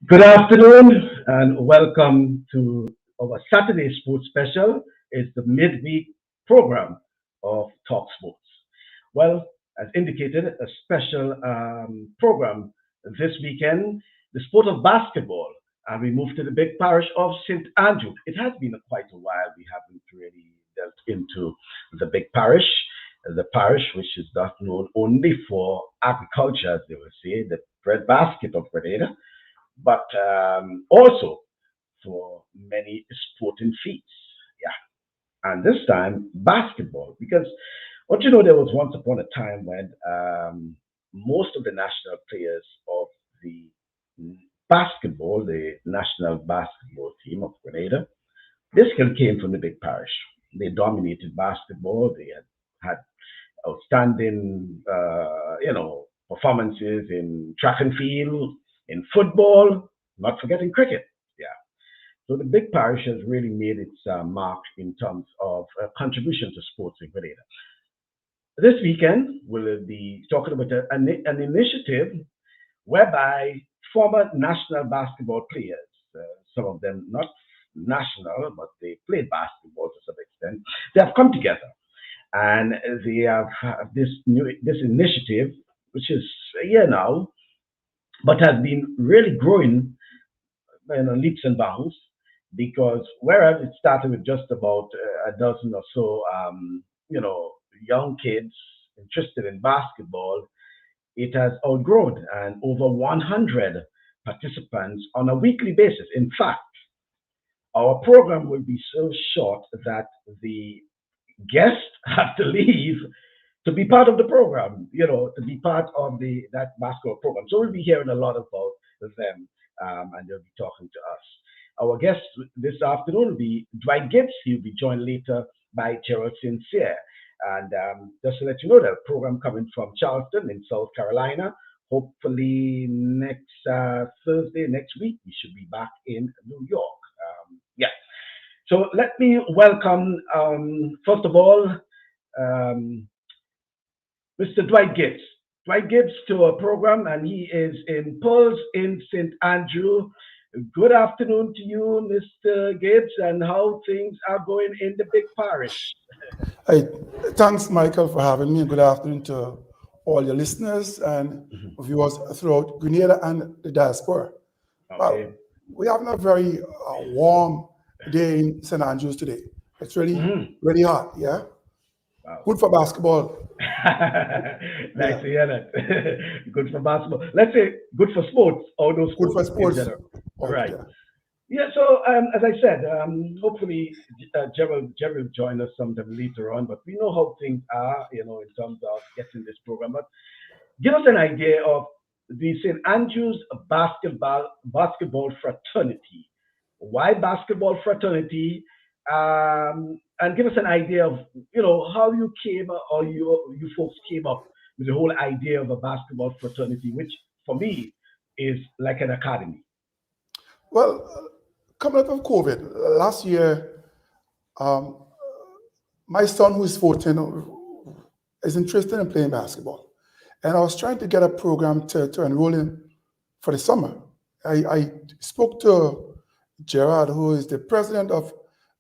Good afternoon and welcome to our Saturday Sports Special. It's the midweek program of TalkSports. Well, as indicated, a special program this weekend, the sport of basketball. And we moved to the big parish of St Andrew. It has been quite a while we haven't really dealt into the big parish. The parish, which is not known only for agriculture, as they will say, the breadbasket of Grenada, but also for many sporting feats. Yeah, and this time basketball, because don't you know there was once upon a time when most of the national players of the basketball, the national basketball team of Grenada, they still came from the big parish. They dominated basketball. They had outstanding, performances in track and field, in football, not forgetting cricket. Yeah. So the big parish has really made its mark in terms of contribution to sports in Grenada. This weekend, we'll be talking about an initiative whereby former national basketball players, some of them not national, but they played basketball to some extent, they have come together and they have this initiative, which is a year now, but has been really growing leaps and bounds because whereas it started with just about a dozen or so, young kids interested in basketball, it has outgrown and over 100 participants on a weekly basis. In fact, our program will be so short that the guests have to leave to be part of the program, to be part of that basketball program. So we'll be hearing a lot about them, and they'll be talking to us. Our guest this afternoon will be Dwight Gibbs. He'll be joined later by Gerard Sincere. And just to let you know, the program coming from Charleston in South Carolina. Hopefully next Thursday, next week, we should be back in New York. Yeah. So let me welcome, first of all, Mr. Dwight Gibbs. Dwight Gibbs to our program, and he is in Pearls in St Andrew. Good afternoon to you, Mr. Gibbs, and how things are going in the big parish. Hey, thanks, Michael, for having me. Good afternoon to all your listeners and viewers throughout Grenada and the diaspora. Okay. Well, we're having a very warm day in St Andrews today. It's really hot, yeah? Wow. Good for basketball. Nice to hear that. Good for basketball. Let's say good for sports, all those sports. Good for sports. In general. Right. Yeah. Yeah, so as I said, hopefully Gerald will join us sometime later on, but we know how things are, in terms of getting this program. But give us an idea of the St. Andrews Basketball Fraternity. Why basketball fraternity? And give us an idea of, how you came or you folks came up with the whole idea of a basketball fraternity, which for me is like an academy. Well, coming out of COVID, last year, my son, who is 14, is interested in playing basketball. And I was trying to get a program to enroll in for the summer. I spoke to Gerard, who is the president of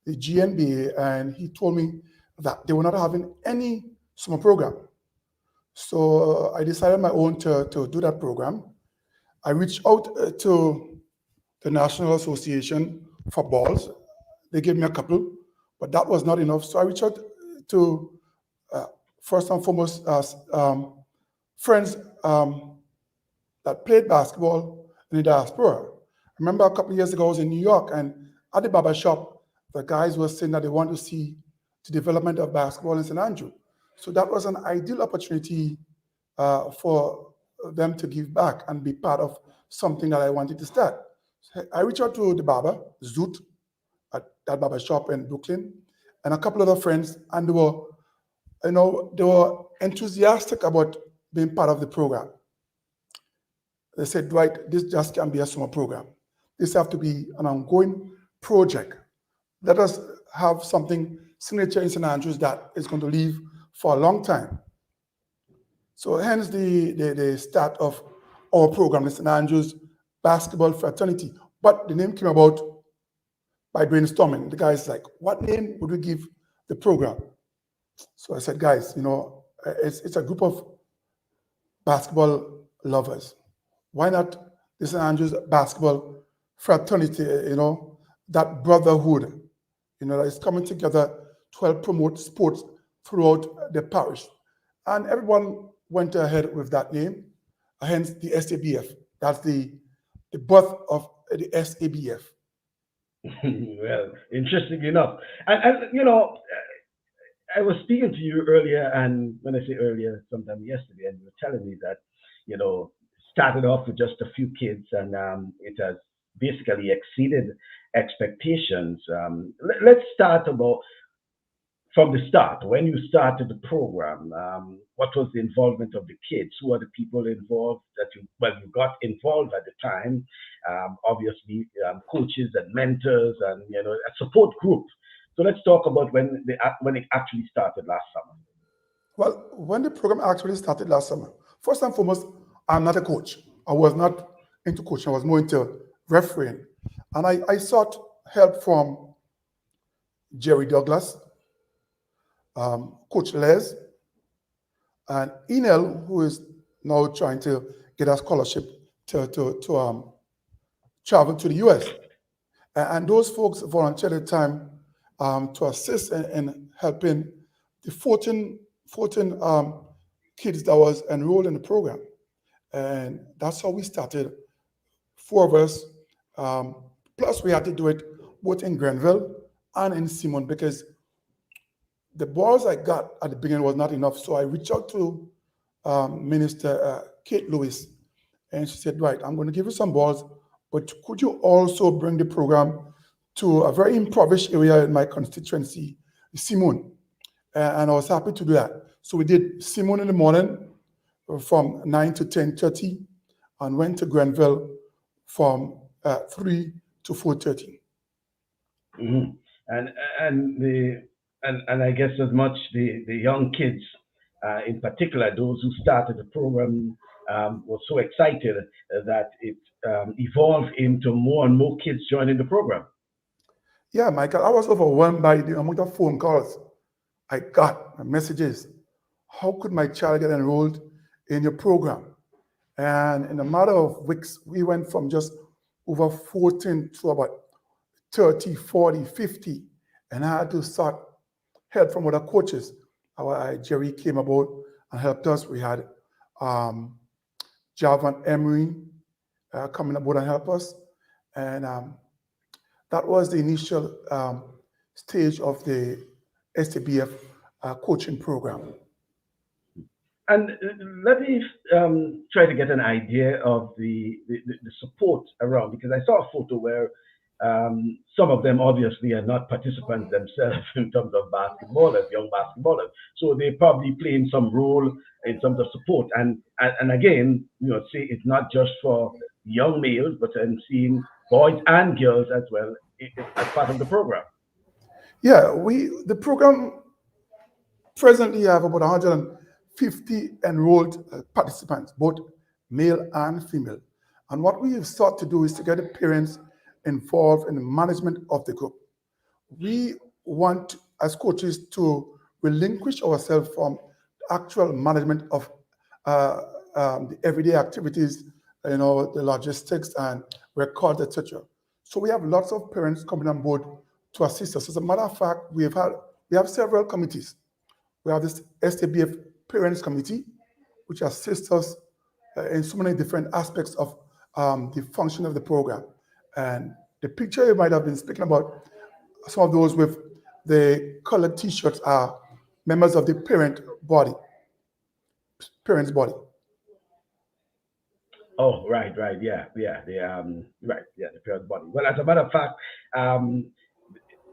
the GNBA, and he told me that they were not having any summer program. So I decided on my own to do that program. I reached out to the National Association for Balls. They gave me a couple, but that was not enough. So I reached out to, first and foremost, friends that played basketball in the diaspora. I remember a couple of years ago, I was in New York, and at the barber shop, the guys were saying that they want to see the development of basketball in St Andrew. So that was an ideal opportunity for them to give back and be part of something that I wanted to start. So I reached out to the barber, Zoot, at that barber shop in Brooklyn, and a couple other friends, and they were enthusiastic about being part of the program. They said, Dwight, this just can't be a summer program. This have to be an ongoing project. Let us have something signature in St Andrews that is going to live for a long time. So hence the start of our program in St Andrews Basketball Fraternity. But the name came about by brainstorming. The guy's like, what name would we give the program? So I said, guys, it's a group of basketball lovers. Why not the St Andrew's Basketball Fraternity, that brotherhood, that is coming together to help promote sports throughout the parish. And everyone went ahead with that name, hence the SABF. That's the birth of the SABF. Well, interesting enough. And I was speaking to you earlier, and when I say earlier, sometime yesterday, and you were telling me that, started off with just a few kids, and it has basically exceeded expectations. Let's start from the start. When you started the program, what was the involvement of the kids? Who are the people involved you got involved at the time? Obviously, coaches and mentors, and a support group. So let's talk about when it actually started last summer. Well, when the program actually started last summer, first and foremost, I'm not a coach. I was not into coaching. I was more into refereeing. And I sought help from Jerry Douglas, Coach Les, and Enel, who is now trying to get a scholarship to travel to the US. And those folks volunteered their time to assist in helping the 14 kids that was enrolled in the program. And that's how we started, 4 of us. Plus, we had to do it both in Grenville and in Simon, because the balls I got at the beginning was not enough. So I reached out to Minister Kate Lewis, and she said, Dwight, I'm going to give you some balls, but could you also bring the program to a very impoverished area in my constituency, Simon? And I was happy to do that. So we did Simon in the morning from 9 to 10:30, and went to Grenville from 3 to 4:30. Mm-hmm. And I guess as much the young kids, in particular, those who started the program, were so excited that it evolved into more and more kids joining the program. Yeah, Michael, I was overwhelmed by the amount of phone calls I got, messages. How could my child get enrolled in your program? And in a matter of weeks, we went from just over 14 to about 30, 40, 50. And I had to start help from other coaches. Jerry came about and helped us. We had Javan Emery coming aboard and help us. And that was the initial stage of the SABF coaching program. And let me try to get an idea of the support around, because I saw a photo where some of them obviously are not participants themselves in terms of basketballers, young basketballers. So they're probably playing some role in terms of support. And again, say it's not just for young males, but I'm seeing boys and girls as well as part of the program. Yeah, the program presently have about 150 enrolled participants, both male and female. And what we have sought to do is to get the parents involved in the management of the group. We want, as coaches, to relinquish ourselves from the actual management of the everyday activities, the logistics and records, etc. So we have lots of parents coming on board to assist us. As a matter of fact, we have several committees. We have this SABF Parents Committee, which assists us in so many different aspects of the function of the program. And the picture you might have been speaking about, some of those with the colored T-shirts are members of the parents' body. Oh, right, yeah, the parents' body. Well, as a matter of fact,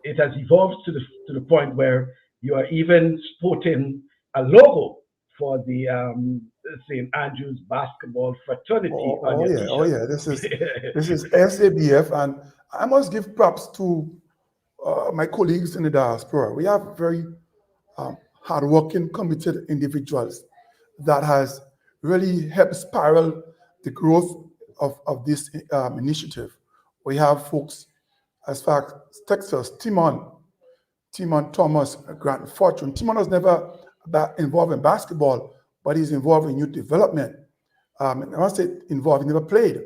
it has evolved to the point where you are even sporting a logo for the St Andrew's Basketball Fraternity on your T-shirt. Oh yeah, this is SABF, and I must give props to my colleagues in the diaspora. We have very hardworking, committed individuals that has really helped spiral the growth of this initiative. We have folks as far as Texas, Timon Thomas, Grant Fortune. Timon was never involved in basketball, but he's involved in youth development. I must say involved, he never played,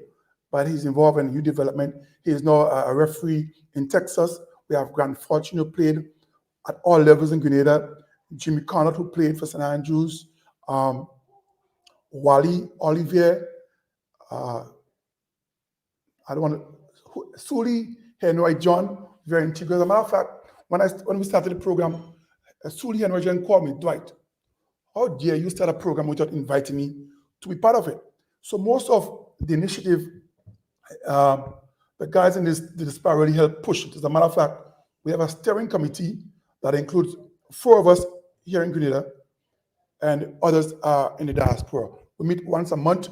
but he's involved in youth development. He is now a referee in Texas. We have Grant Fortune, who played at all levels in Grenada. Jimmy Conrad, who played for St Andrews. Wally Olivier. I don't want to. Sully Henry John, very integral. As a matter of fact, when we started the program, Sully Henry John called me, Dwight, how dare you start a program without inviting me to be part of it? So most of the initiative, the guys in the diaspora really help push it. As a matter of fact, we have a steering committee that includes 4 of us here in Grenada and others are in the diaspora. We meet once a month,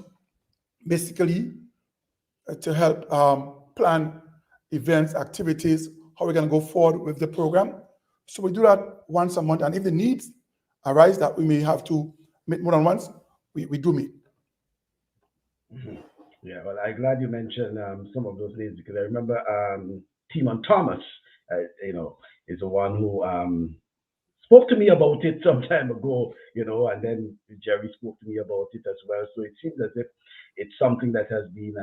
basically, to help plan events, activities, how we're going to go forward with the program. So we do that once a month, and if the needs arise that we may have to meet more than once, we do meet. Mm-hmm. Yeah, well, I'm glad you mentioned some of those names, because I remember Timon Thomas, is the one who spoke to me about it some time ago, and then Jerry spoke to me about it as well. So it seems as if it's something that has been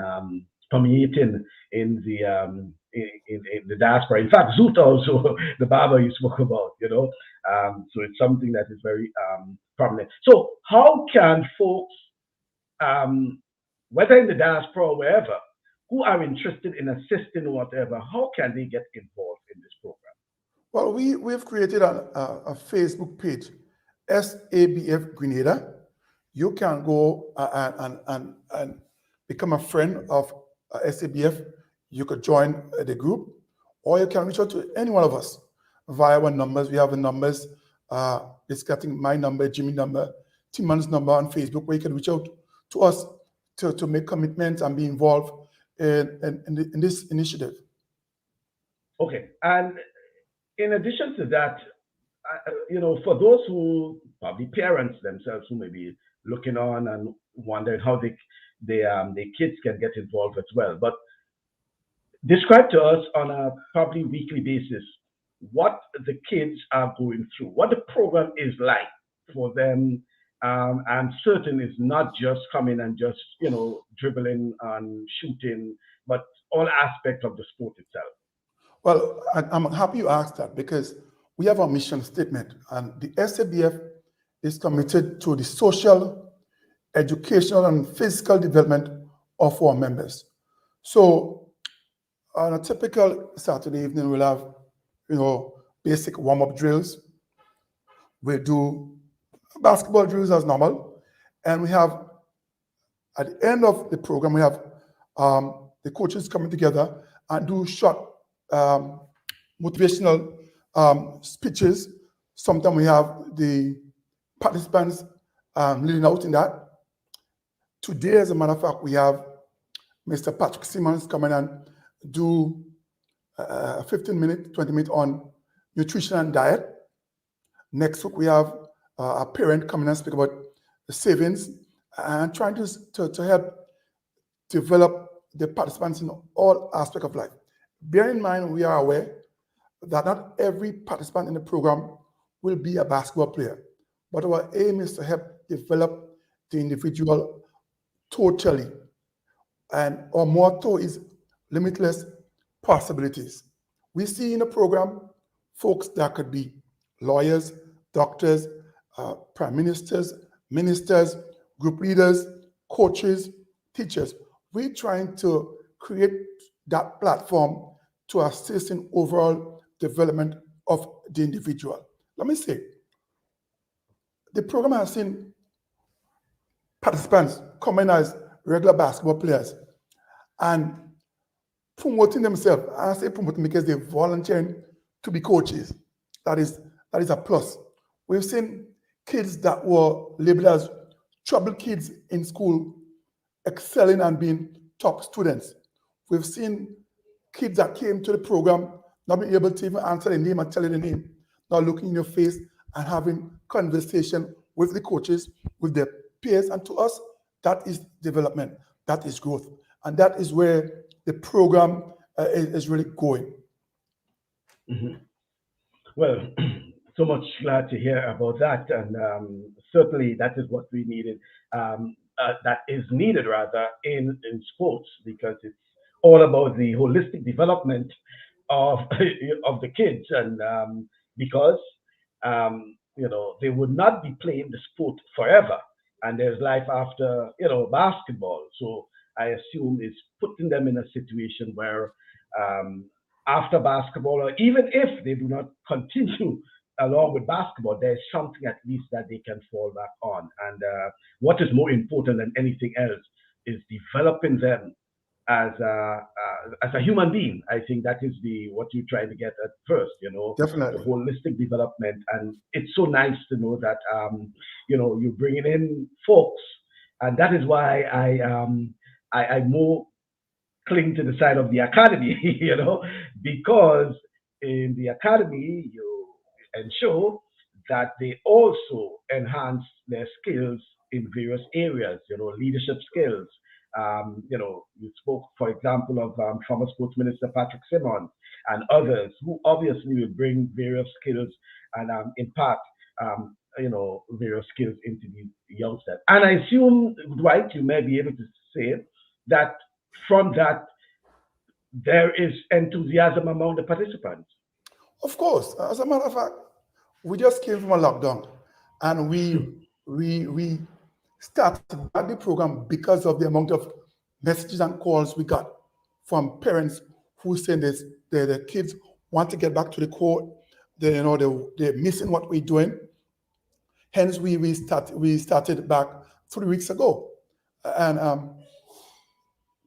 permeating in the diaspora. In fact, Zoot also, the barber you spoke about, so it's something that is very prominent. So how can folks, whether in the diaspora or wherever, who are interested in assisting or whatever, how can they get involved in this program? Well, we've created a Facebook page, SABF Grenada. You can go and become a friend of SABF. You could join the group, or you can reach out to any one of us via our numbers. We have the numbers. It's getting my number, Jimmy's number, Timon's number on Facebook, where you can reach out to us to make commitments and be involved in this initiative. Okay, and in addition to that, for those who probably parents themselves who may be looking on and wondering how their kids can get involved as well, but describe to us on a probably weekly basis what the kids are going through, what the program is like for them, and certain is not just coming and just dribbling and shooting, but all aspects of the sport itself. Well, I'm happy you asked that, because we have a mission statement, and the SABF is committed to the social, educational, and physical development of our members. So on a typical Saturday evening, we'll have, basic warm-up drills. We'll do basketball drills as normal. And we have, at the end of the program, we have the coaches coming together and do short motivational speeches. Sometimes we have the participants leading out in that. Today, as a matter of fact, we have Mr. Patrick Simmons coming and do a 15-minute, 20-minute on nutrition and diet. Next week, we have a parent coming and speak about the savings and trying to help develop the participants in all aspects of life. Bear in mind, we are aware that not every participant in the program will be a basketball player, but our aim is to help develop the individual totally. And our motto is limitless possibilities. We see in the program folks that could be lawyers, doctors, prime ministers, ministers, group leaders, coaches, teachers. We're trying to create that platform to assist in overall development of the individual. Let me say, the program has seen participants coming as regular basketball players and promoting themselves. I say promoting because they're volunteering to be coaches. That is a plus. We've seen kids that were labeled as trouble kids in school excelling and being top students. We've seen kids that came to the program not being able to even answer the name and tell you the name, not looking in your face and having conversation with the coaches, with their peers. And to us, that is development, that is growth. And that is where the program is really going. Mm-hmm. Well, so much glad to hear about that, and certainly that is what we needed. That is needed rather in sports, because it's all about the holistic development of of the kids, and because they would not be playing the sport forever, and there's life after basketball. So I assume it's putting them in a situation where um, after basketball, or even if they do not continue along with basketball, there's something at least that they can fall back on. And what is more important than anything else is developing them as a human being. I think that is the what you try to get at first, the Definitely. holistic development. And it's so nice to know that you're bringing in folks, and that is why I more cling to the side of the academy, because in the academy you ensure that they also enhance their skills in various areas, leadership skills. You spoke, for example, of former Sports Minister Patrick Simmons and others who obviously will bring various skills and impart, various skills into the youngsters. And I assume, Dwight, you may be able to say that from that there is enthusiasm among the participants. Of course, as a matter of fact, we just came from a lockdown, and we started back the program because of the amount of messages and calls we got from parents who saying this, the kids want to get back to the court. They're missing what we're doing. Hence, we started back 3 weeks ago, and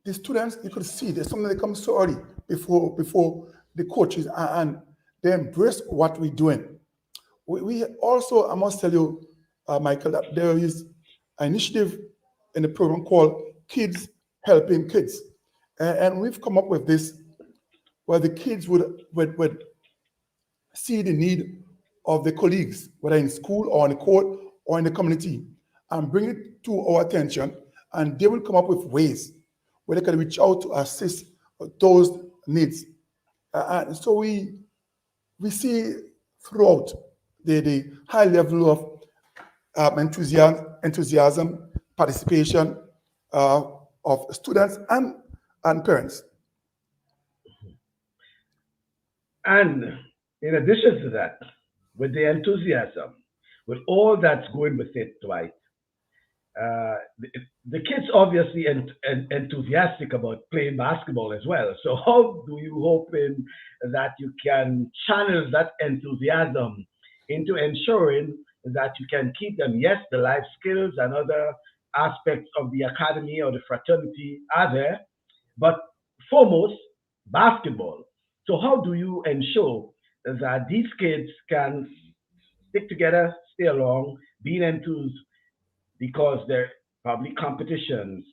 the students, you could see there's something that comes so early before the coaches, and they embrace what we're doing. We also, I must tell you, Michael, that there is an initiative in the program called Kids Helping Kids. And we've come up with this where the kids would see the need of the colleagues, whether in school or on the court or in the community, and bring it to our attention. And they will come up with ways where they can reach out to assist those needs. And so we see throughout the high level of enthusiasm, participation of students and parents. And in addition to that, with the enthusiasm, with all that's going with it, Dwight, the kids obviously enthusiastic about playing basketball as well. So how do you hope that you can channel that enthusiasm into ensuring that you can keep them? Yes, the life skills and other aspects of the academy or the fraternity are there, but foremost, basketball. So how do you ensure that these kids can stick together, stay along, be enthused, because there are probably competitions,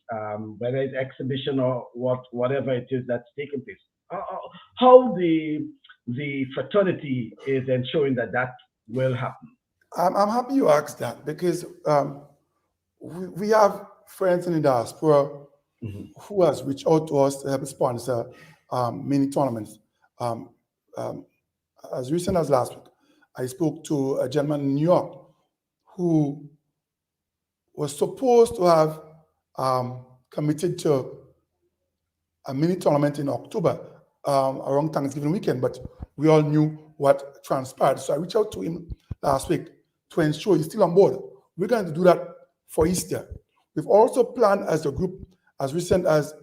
whether it's exhibition or whatever it is that's taking place. How the fraternity is ensuring that that will happen. I'm happy you asked that because we have friends in the diaspora Mhm. who has reached out to us to help sponsor mini tournaments. Um, um, as recent as last week, I spoke to a gentleman in New York who was supposed to have committed to a mini tournament in October around Thanksgiving weekend, but we all knew what transpired. So I reached out to him last week to ensure he's still on board. We're going to do that for Easter. We've also planned as a group, as recent as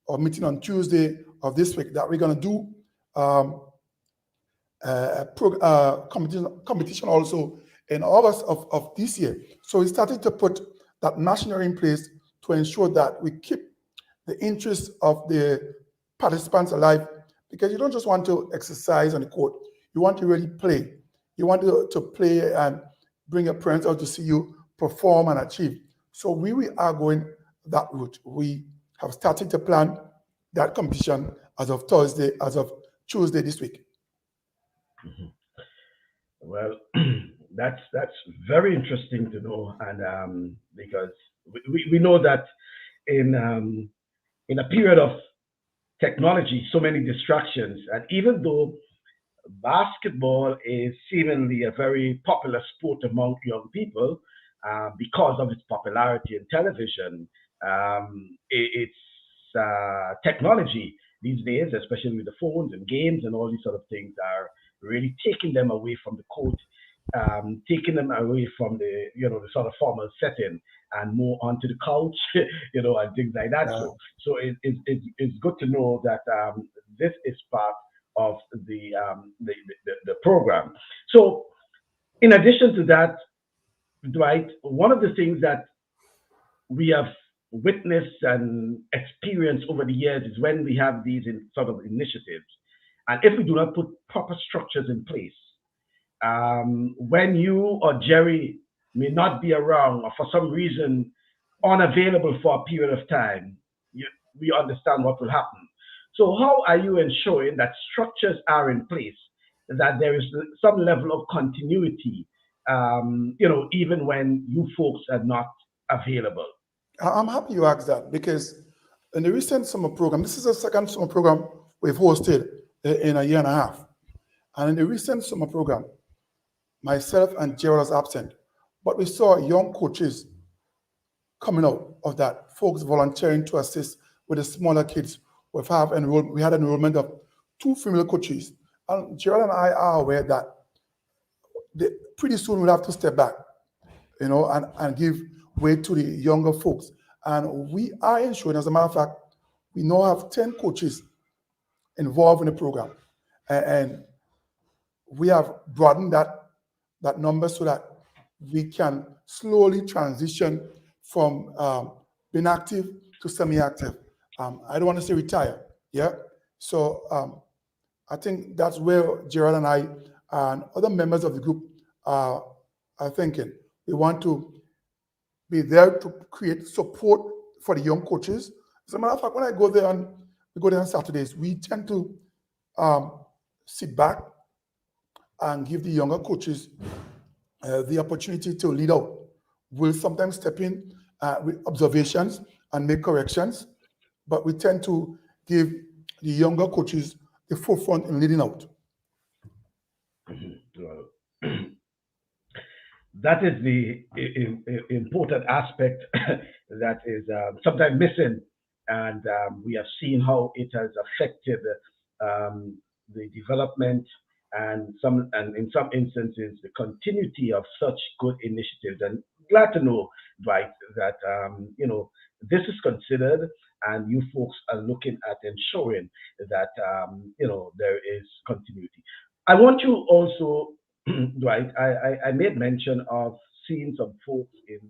our meeting on Tuesday of this week, that we're going to do competition also in August of this year. So we started to put that machinery in place to ensure that we keep the interests of the participants alive, because you don't just want to exercise on the court, you want to really play. You want to play and bring your parents out to see you perform and achieve. So we are going that route. We have started to plan that competition as of Tuesday this week. Mhm. Well, that's very interesting to know, and because we know that in in a period of technology, so many distractions, and even though basketball is seemingly a very popular sport among young people because of its popularity in television. It's technology these days, especially with the phones and games and all these sort of things, are really taking them away from the court, taking them away from the the sort of formal setting and more onto the couch, and things like that. Yeah. So it's good to know that this is part of the program. So, in addition to that, Dwight, one of the things that we have witnessed and experienced over the years is when we have these sort of initiatives, and if we do not put proper structures in place, when you or Jerry may not be around or for some reason unavailable for a period of time, you, we understand what will happen. So, how are you ensuring that structures are in place, that there is some level of continuity, even when you folks are not available? I'm happy you asked that because in the recent summer program, this is the second summer program we've hosted in a year and a half. And in the recent summer program, myself and Gerard was absent, but we saw young coaches coming out of that, folks volunteering to assist with the smaller kids. We had enrollment of two female coaches. And Gerald and I are aware that pretty soon we'll have to step back, and give way to the younger folks. And we are ensuring, as a matter of fact, we now have 10 coaches involved in the program. And we have broadened that number so that we can slowly transition from being active to semi-active. I don't want to say retire, yeah? So I think that's where Gerard and I and other members of the group are thinking. We want to be there to create support for the young coaches. As a matter of fact, when we go there on Saturdays, we tend to sit back and give the younger coaches the opportunity to lead out. We'll sometimes step in with observations and make corrections, but we tend to give the younger coaches the forefront in leading out. Well, that is the important aspect that is sometimes missing, and we have seen how it has affected the development and in some instances the continuity of such good initiatives. And glad to know, right, that this is considered, and you folks are looking at ensuring that there is continuity. I want you also, Dwight. I made mention of seeing some folks in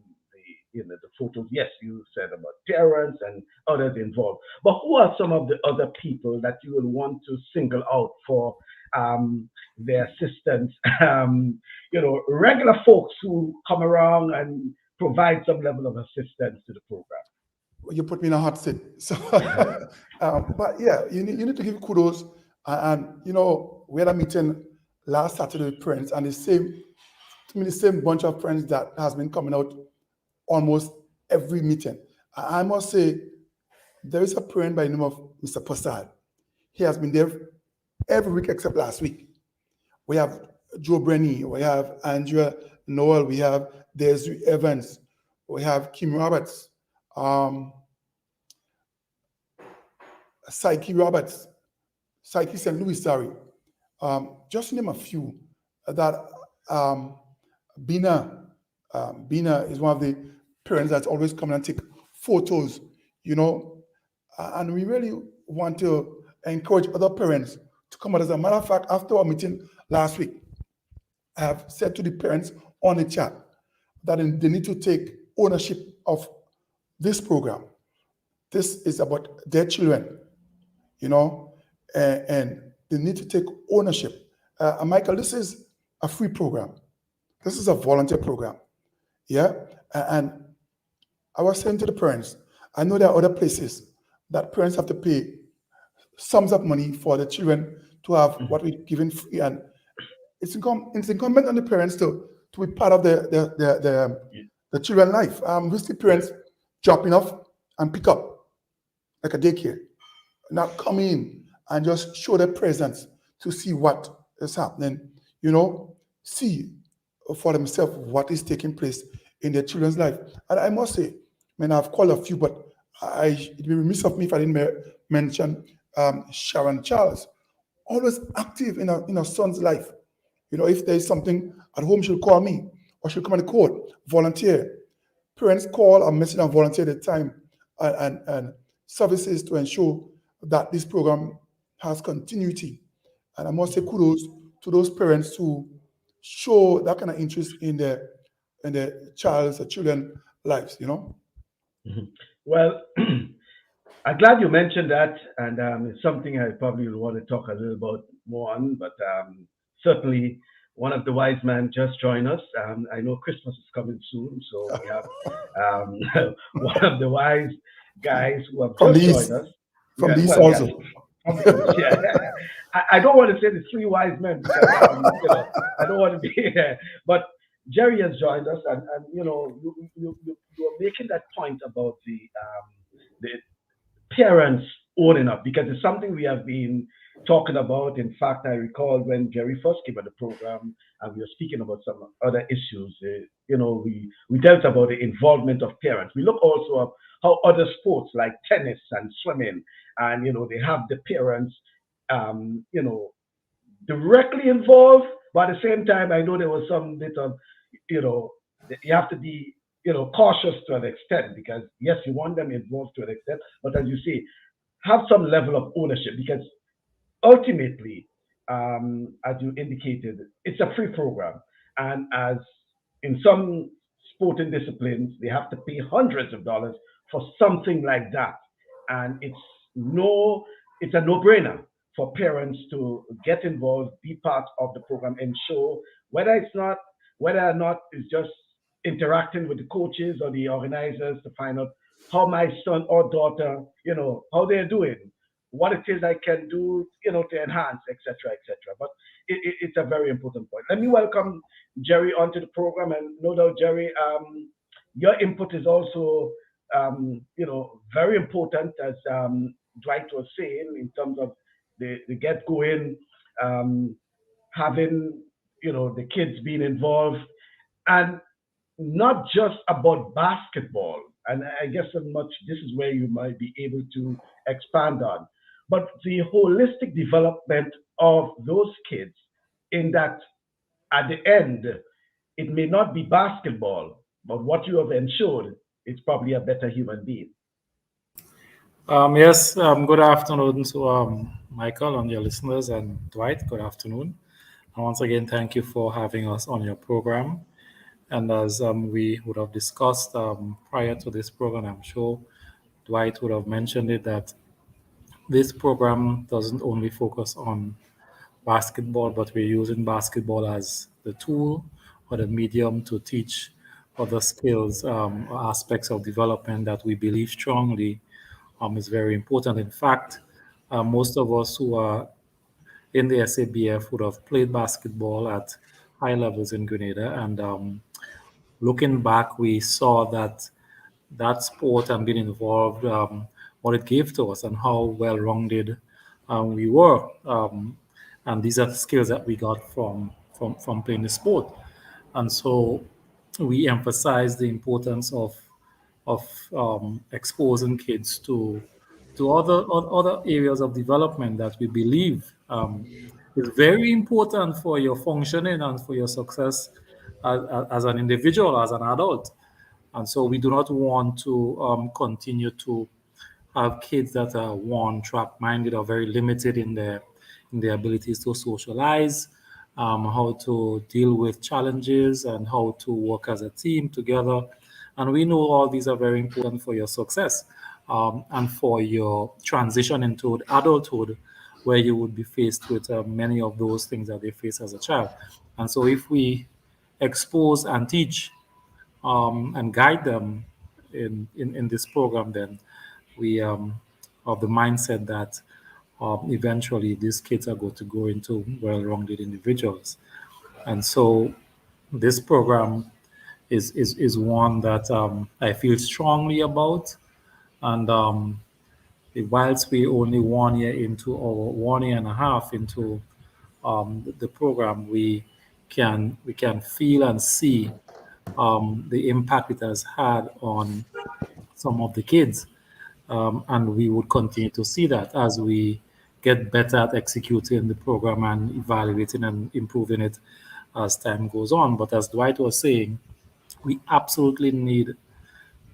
the photos. Yes, you said about parents and others involved. But who are some of the other people that you will want to single out for their assistance? Regular folks who come around and provide some level of assistance to the program. You put me in a hot seat. So, but yeah, you need to give kudos. And we had a meeting last Saturday with parents, and the same bunch of friends that has been coming out almost every meeting. I must say, there is a parent by the name of Mr. Passad. He has been there every week except last week. We have Joe Brenny, we have Andrea Noel, we have Desiree Evans, we have Kim Roberts, Psyche Roberts, Psyche St. Louis, sorry. Just to name a few. That Bina is one of the parents that's always coming and take photos, and we really want to encourage other parents to come out. As a matter of fact, after our meeting last week, I have said to the parents on the chat that they need to take ownership of this program. This is about their children, and they need to take ownership. Michael, this is a free program. This is a volunteer program. Yeah. And I was saying to the parents, I know there are other places that parents have to pay sums of money for the children to have what we're giving free. And it's incumbent on the parents to be part of the children's life. We see parents dropping off and pick up. like a daycare, not come in and just show their presence to see what is happening, see for themselves what is taking place in their children's life. And I must say, I've called a few, but it'd be remiss of me if I didn't mention Sharon Charles, always active in her son's life. If there's something at home, she'll call me, or she'll come on the court, volunteer. Parents call or message and volunteer the time and services to ensure that this program has continuity. And I must say kudos to those parents who show that kind of interest in their children lives. Well, I'm glad you mentioned that, and it's something I probably will want to talk a little about more on. But certainly, one of the wise men just joined us. I know Christmas is coming soon, so we have one of the wise guys who have From just these, joined us. from Yeah, these well, yes, also. of course, yeah. I don't want to say the three wise men because I don't want to be here. But Jerry has joined us, and you are making that point about the parents owning up because it's something we have been talking about. In fact, I recall when Jerry first came on the program and we were speaking about some other issues. We dealt about the involvement of parents. We look also at how other sports like tennis and swimming, and they have the parents, um, you know, directly involved, but at the same time, I know there was some bit of, you know, you have to be, cautious to an extent because yes, you want them involved to an extent, but as you say, have some level of ownership because ultimately, as you indicated, it's a free program, and as in some sporting disciplines, they have to pay hundreds of dollars for something like that, and no, it's a no-brainer for parents to get involved, be part of the program, and show whether or not it's just interacting with the coaches or the organizers to find out how my son or daughter, how they're doing, what it is I can do, to enhance, etc., etc. But it's a very important point. Let me welcome Jerry onto the program, and no doubt, Jerry, your input is also, very important, as Dwight was saying, in terms of the get going, um, having, the kids being involved, and not just about basketball. And I guess so much this is where you might be able to expand on, but the holistic development of those kids in that at the end, it may not be basketball, but what you have ensured is probably a better human being. Yes, good afternoon to Michael and your listeners, and Dwight, good afternoon. And once again, thank you for having us on your program. And as we would have discussed prior to this program, I'm sure Dwight would have mentioned it that this program doesn't only focus on basketball, but we're using basketball as the tool or the medium to teach other skills or aspects of development that we believe strongly is very important. In fact, most of us who are in the SABF would have played basketball at high levels in Grenada. And looking back, we saw that sport and being involved, what it gave to us and how well-rounded we were. And these are the skills that we got from playing the sport. And so we emphasize the importance of exposing kids to other areas of development that we believe is very important for your functioning and for your success as an individual, as an adult. And so we do not want to continue to have kids that are one track minded or very limited in their abilities to socialize, how to deal with challenges, and how to work as a team together. And we know all these are very important for your success and for your transition into adulthood, where you would be faced with many of those things that they face as a child. And so if we expose and teach and guide them in this program, then we have the mindset that eventually these kids are going to grow into well-rounded individuals. And so this program is one that I feel strongly about. And whilst we only 1 year into, or 1 year and a half into the program, we can feel and see the impact it has had on some of the kids. And we would continue to see that as we get better at executing the program and evaluating and improving it as time goes on. But as Dwight was saying, we absolutely need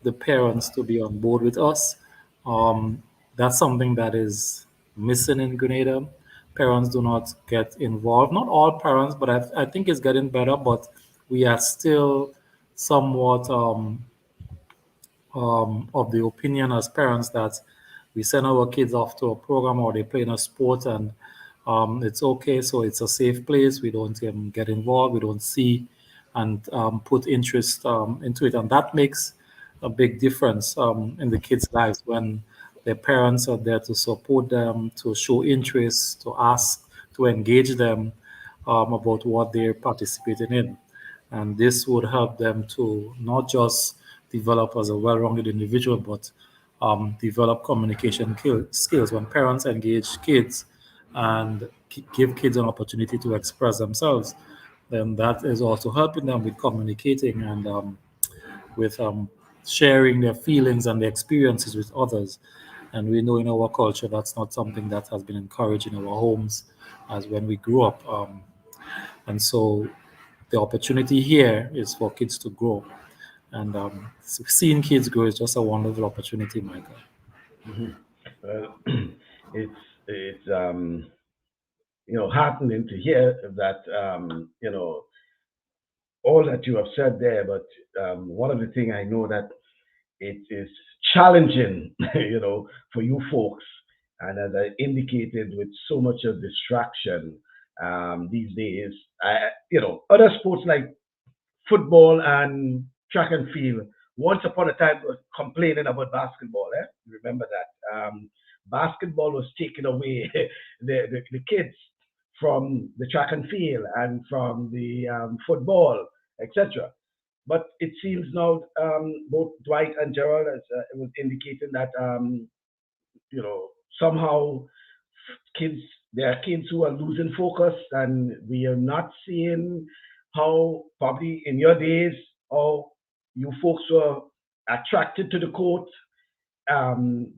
the parents to be on board with us. Um, that's something that is missing in Grenada. Parents do not get involved. Not all parents, but I think it's getting better. But we are still somewhat of the opinion as parents that we send our kids off to a program or they play in a sport and it's okay. So it's a safe place. We don't get involved. We don't see and put interest into it. And that makes a big difference in the kids' lives when their parents are there to support them, to show interest, to ask, to engage them about what they're participating in. And this would help them to not just develop as a well-rounded individual, but develop communication skills. When parents engage kids and give kids an opportunity to express themselves, then that is also helping them with communicating and with sharing their feelings and their experiences with others. And we know in our culture that's not something that has been encouraged in our homes as when we grew up. And so the opportunity here is for kids to grow. And seeing kids grow is just a wonderful opportunity, Michael. Mhm. Well, it's heartening to hear that all that you have said there. But one of the things I know that it is challenging, for you folks, and as I indicated, with so much of distraction these days, other sports like football and track and field. Once upon a time, was complaining about basketball. You remember that? Basketball was taking away the kids from the track and field and from the football, etc. But it seems now both Dwight and Gerard, as it was indicating that you know somehow kids there are kids who are losing focus, and we are not seeing how probably in your days how you folks were attracted to the court,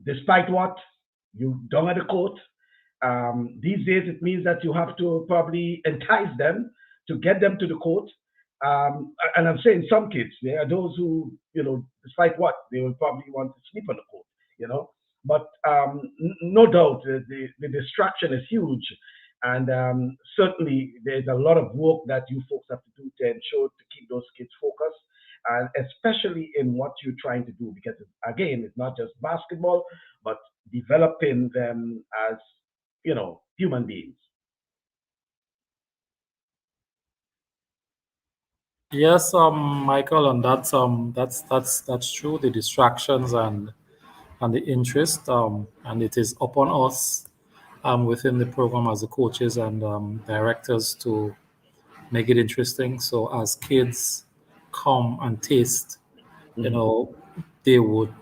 despite what you done at the court. These days, it means that you have to probably entice them to get them to the court. And I'm saying some kids, there are those who, despite what, they will probably want to sleep on the court, you know. But no doubt the distraction is huge. And certainly there's a lot of work that you folks have to do to ensure to keep those kids focused, and especially in what you're trying to do, because again, it's not just basketball, but developing them as human beings. Yes, Michael, and that's true. The distractions and the interest, and it is upon us within the program as the coaches and directors to make it interesting. So as kids come and taste, you Mhm. know, they would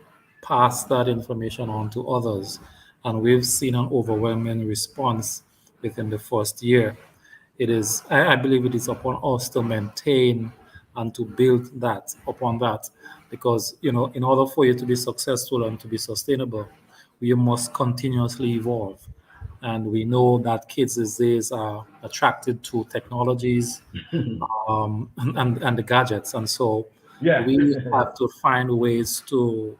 pass that information on to others. And we've seen an overwhelming response within the first year. I believe it is upon us to maintain and to build that upon that. Because, in order for you to be successful and to be sustainable, you must continuously evolve. And we know that kids these days are attracted to technologies and the gadgets. And so Yeah. we have to find ways to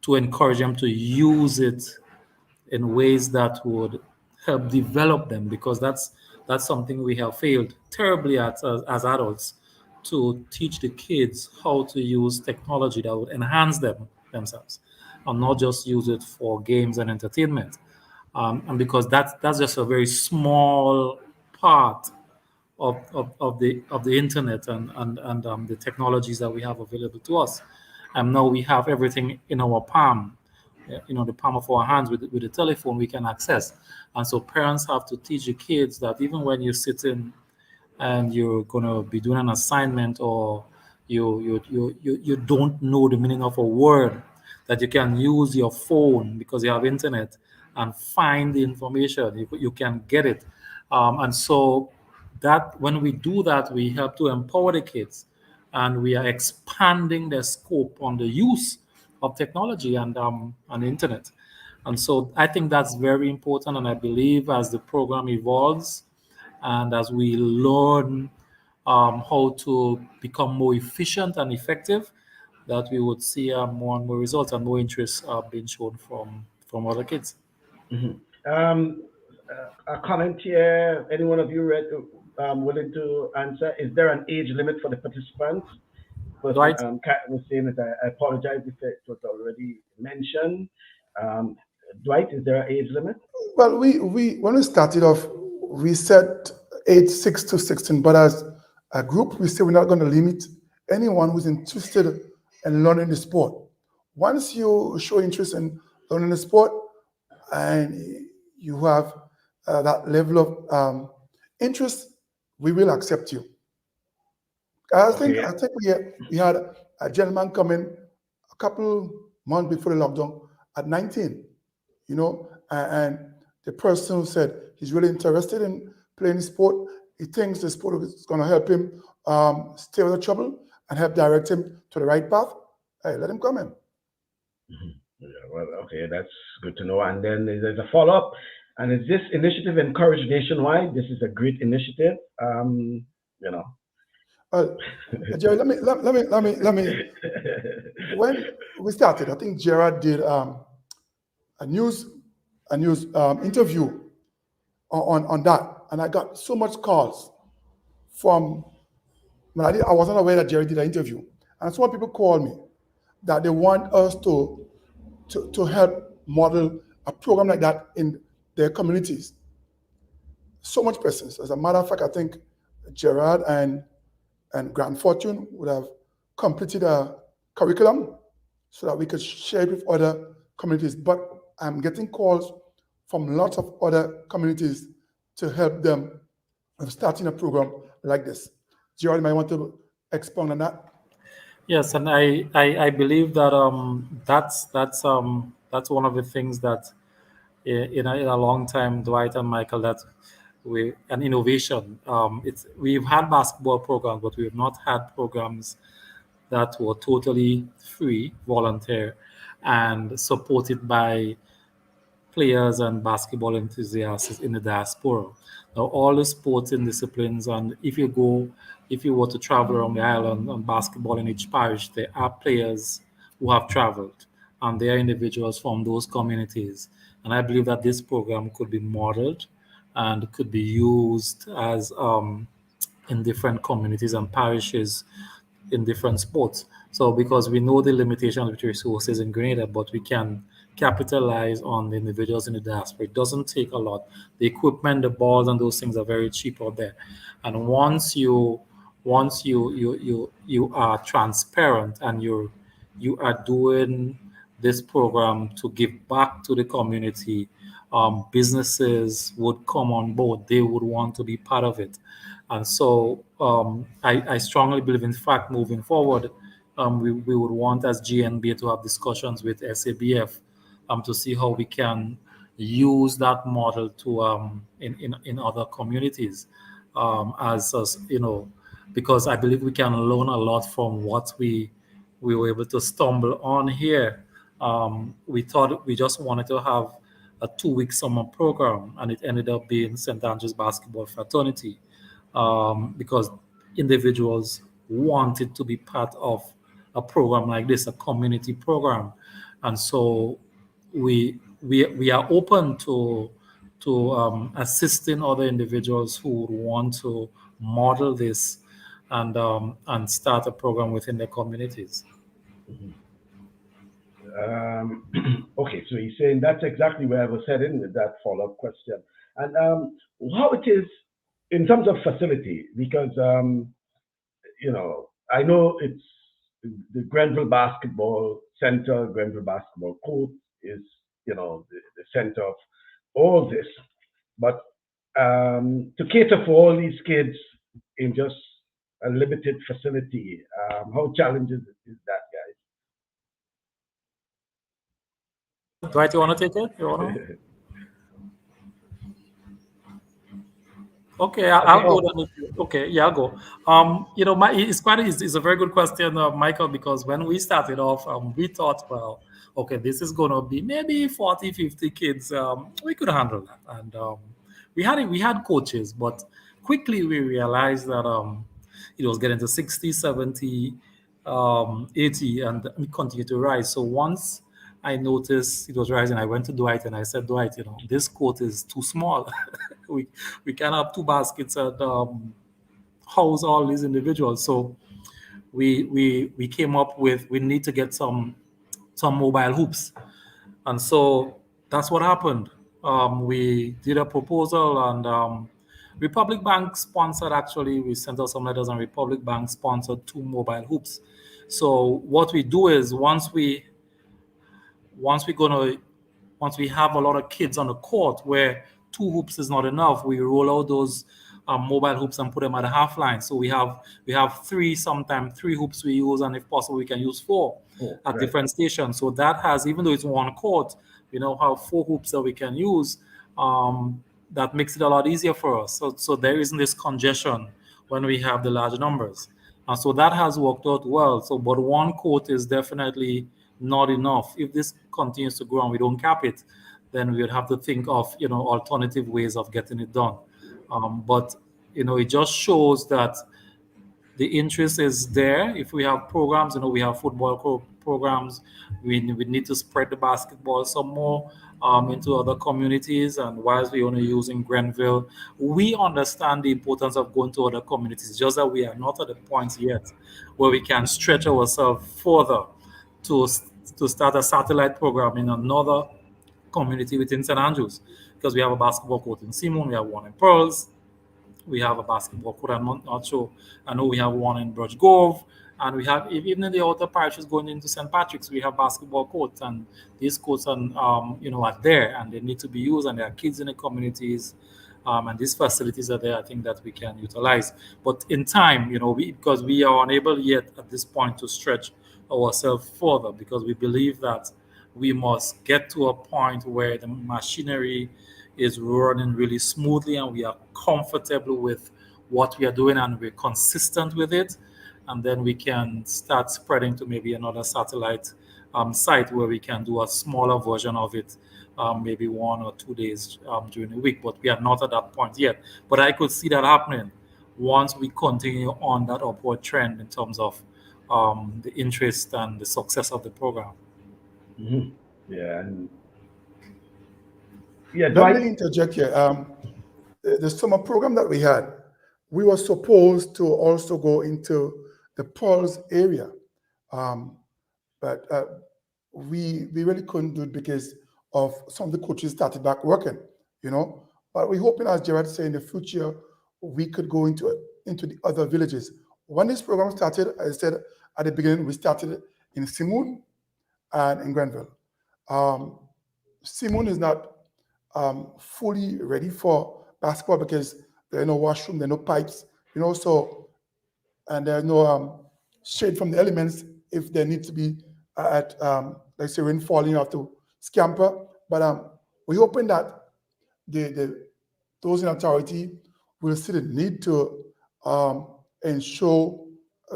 encourage them to use it in ways that would help develop them, because that's something we have failed terribly at as adults, to teach the kids how to use technology that would enhance themselves and not just use it for games and entertainment. And because that's just a very small part of the internet and the technologies that we have available to us. And now we have everything in our palm, the palm of our hands with the telephone we can access. And so parents have to teach the kids that even when you're sitting and you're gonna be doing an assignment, or you don't know the meaning of a word, that you can use your phone because you have internet and find the information. You can get it. And so that when we do that, we help to empower the kids, and we are expanding the scope on the use of technology and internet. And so I think that's very important. And I believe as the program evolves and as we learn how to become more efficient and effective, that we would see more and more results and more interest being shown from other kids. Mhm. A comment here. Any one of you willing to answer? Is there an age limit for the participants? Person Dwight? Kat was saying that I apologize if it was already mentioned. Um, Dwight, is there an age limit? Well, we when we started off, we set age 6 to 16, but as a group, we say we're not going to limit anyone who's interested in learning the sport. Once you show interest in learning the sport and you have that level of interest, we will accept you. Okay. I think we had a gentleman come in a couple months before the lockdown at 19, and the person said he's really interested in playing sport. He thinks the sport is going to help him stay out of trouble and help direct him to the right path. Hey, let him come in. Mhm. Yeah, well, okay, that's good to know. And then there's a follow up. And is this initiative encouraged nationwide? This is a great initiative. You know. Uh, Jerry, when we started, I think Gerard did a news interview on that, and I got so much calls from. When I wasn't aware that Jerry did an interview, and some people called me that they want us to help model a program like that in their communities. So much persons. As a matter of fact, I think Gerard and Grand Fortune would have completed a curriculum so that we could share it with other communities. But I'm getting calls from lots of other communities to help them with starting a program like this. Gerard, you might want to expound on that. Yes, and I believe that that's one of the things that in a long time, Dwight and Michael, that we an innovation. It's we've had basketball programs, but we've not had programs that were totally free, volunteer, and supported by players and basketball enthusiasts in the diaspora. Now, all the sporting disciplines, and if you were to travel around the island on basketball in each parish, there are players who have traveled, and they are individuals from those communities. And I believe that this program could be modeled and could be used as in different communities and parishes in different sports. So because we know the limitations with resources in Grenada, but we can capitalize on the individuals in the diaspora. It doesn't take a lot. The equipment, the balls, and those things are very cheap out there. And once you are transparent and you are doing this program to give back to the community, businesses would come on board. They would want to be part of it. And so I strongly believe, in fact, moving forward, we would want as GNB to have discussions with SABF to see how we can use that model to in other communities as because I believe we can learn a lot from what we were able to stumble on here. We thought we just wanted to have a 2 week summer program, and it ended up being St Andrew's Basketball Fraternity because individuals wanted to be part of a program like this, a community program, and so we are open to assisting other individuals who would want to model this and start a program within their communities. Mhm. Um, okay, so he's saying that's exactly where I was heading with that follow-up question. And how it is in terms of facility, because I know it's the Grenville Basketball Center, Grenville Basketball Court is, the center of all this. But to cater for all these kids in just a limited facility, how challenging is that, guys? Dwight, you want to take it? You want to? Okay, I'll go then. Okay, yeah, I'll go. It's a very good question, Michael, because when we started off, we thought, well, okay, this is going to be maybe 40, 50 kids. We could handle that. And we had coaches, but quickly we realized that it was getting to 60, 70, 80, and it continued to rise. So once I noticed it was rising, I went to Dwight and I said, Dwight, this court is too small. we we can have two baskets and house all these individuals. So we came up with we need to get some mobile hoops, and so that's what happened. We did a proposal, and Republic Bank sponsored. Actually, we sent out some letters, and Republic Bank sponsored two mobile hoops. So what we do is once we're gonna once we have a lot of kids on the court where two hoops is not enough, we roll out those mobile hoops and put them at the half line. So we have sometimes three hoops we use, and if possible, we can use four at Right. different stations. So that has, even though it's one court, we now have four hoops that we can use. That makes it a lot easier for us. So there isn't this congestion when we have the large numbers. And so that has worked out well. So, but one court is definitely not enough. If this continues to grow and we don't cap it, then we would have to think of alternative ways of getting it done. But it just shows that the interest is there. If we have programs, we have football programs. We need to spread the basketball some more into other communities. And whilst we only using Grenville, we understand the importance of going to other communities. Just that we are not at the point yet where we can stretch ourselves further to to start a satellite program in another community within St Andrews, because we have a basketball court in Simon, we have one in Pearls, we have a basketball court. I'm not sure. I know we have one in Brush Grove, and we have, even in the outer parishes going into St. Patrick's, we have basketball courts, and these courts are there, and they need to be used, and there are kids in the communities, and these facilities are there. I think that we can utilize, but in time, because we are unable yet at this point to stretch ourselves further, because we believe that we must get to a point where the machinery is running really smoothly and we are comfortable with what we are doing and we're consistent with it. And then we can start spreading to maybe another satellite site where we can do a smaller version of it, maybe 1 or 2 days during the week. But we are not at that point yet. But I could see that happening once we continue on that upward trend in terms of the interest and the success of the program. Mhm. Yeah, and yeah, Let Dwight. me interject here. The summer program that we had, we were supposed to also go into the Pearls area, but we really couldn't do it because of some of the coaches started back working, But we're hoping, as Gerard said, in the future we could go into the other villages. When this program started, as I said at the beginning, we started in Simon and in Grenville. Simon is not fully ready for basketball because there are no washroom, there are no pipes, and there's no shade from the elements if there needs to be at, let's say, rain falling, you have to scamper. But we're hoping that those in authority will see the need to ensure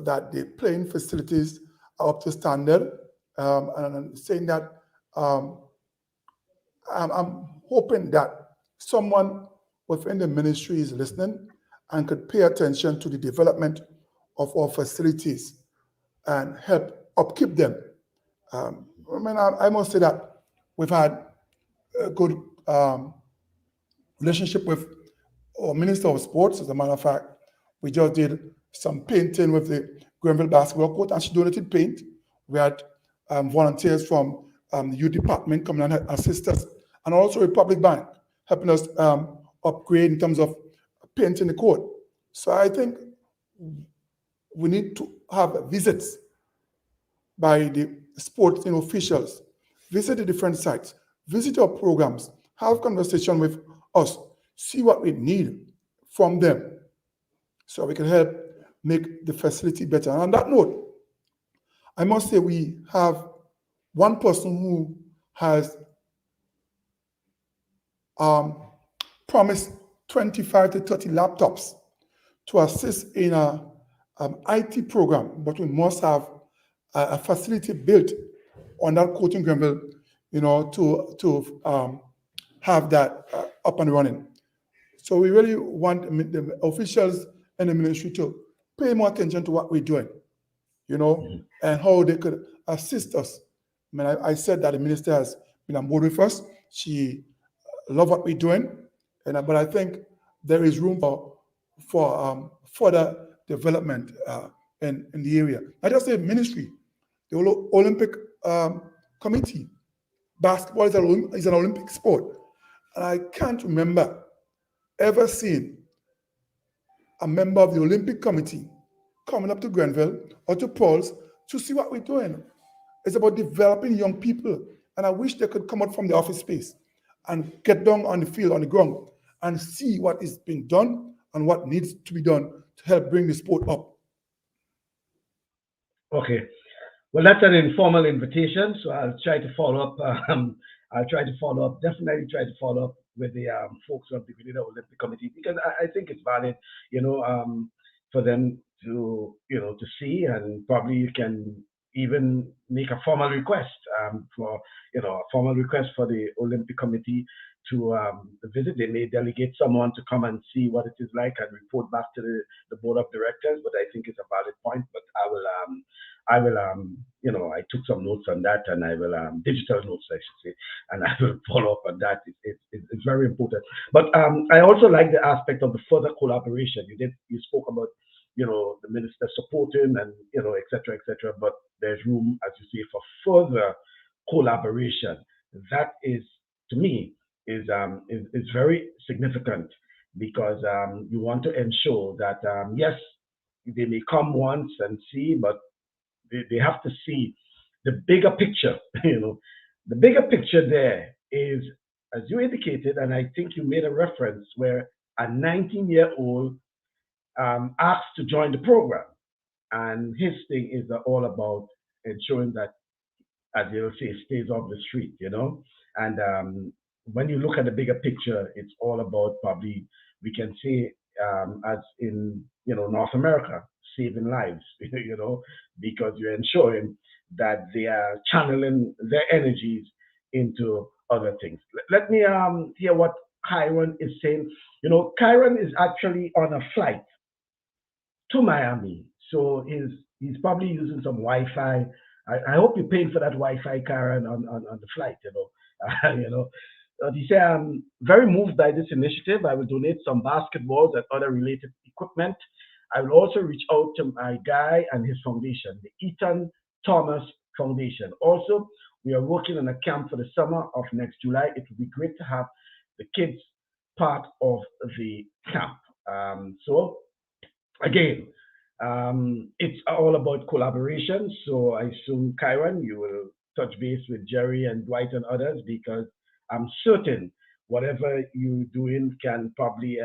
that the playing facilities are up to standard. And I'm saying that I'm hoping that someone within the ministry is listening and could pay attention to the development of our facilities and help upkeep them. I must say that we've had a good relationship with our Minister of Sports. As a matter of fact, we just did some painting with the Grenville basketball court, and she donated paint. We had volunteers from the youth department coming and assist us, and also Republic Bank helping us upgrade in terms of painting the court. So I think we need to have visits by the sports officials, visit the different sites, visit our programs, have conversation with us, see what we need from them so we can help make the facility better. And on that note, I must say we have one person who has promised 25 to 30 laptops to assist in a IT program, but we must have a facility built on that court in Grenville, to have that up and running. So we really want the officials and the ministry to pay more attention to what we're doing, and how they could assist us. I mean, I said that the minister has been on board with us. She loves what we're doing, but I think there is room for further development in the area. Not just the ministry, the Olympic Committee. Basketball is an Olympic sport, and I can't remember ever seeing a member of the Olympic Committee coming up to Grenville or to Paul's to see what we're doing. It's about developing young people, and I wish they could come out from the office space and get down on the field, on the ground, and see what is being done and what needs to be done to help bring the sport up. Okay. Well, that's an informal invitation, so I'll try to follow up. Definitely try to follow up with the folks of the Grenada Olympic Committee, because I think it's valid, for them to see, and probably you can even make a formal request for the Olympic Committee to visit. They may delegate someone to come and see what it is like and report back to the board of directors. But I think it's a valid point. But I took some notes on that, and I will digital notes, I should say, and I will follow up on that. It's very important. But I also like the aspect of the further collaboration. You spoke about the minister supporting and et cetera, et cetera. But there's room, as you say, for further collaboration. That is, to me, is very significant, because you want to ensure that yes, they may come once and see, but they have to see the bigger picture. The bigger picture there is, as you indicated, and I think you made a reference, where a 19-year-old asked to join the program, and his thing is all about ensuring that, as they will say, stays off the street, and when you look at the bigger picture, it's all about, probably we can say, as in North America, saving lives, because you're ensuring that they are channeling their energies into other things. Let me hear what Kyron is saying. Kyron is actually on a flight to Miami, so he's probably using some Wi-Fi. I hope you're paying for that Wi-Fi, Kyron, on the flight. He said, I'm very moved by this initiative. I will donate some basketballs and other related equipment. I will also reach out to my guy and his foundation, the Ethan Thomas Foundation. Also, we are working on a camp for the summer of next July. It would be great to have the kids part of the camp. So, again, it's all about collaboration. So I assume, Kyron, you will touch base with Jerry and Dwight and others, because I'm certain whatever you're doing can probably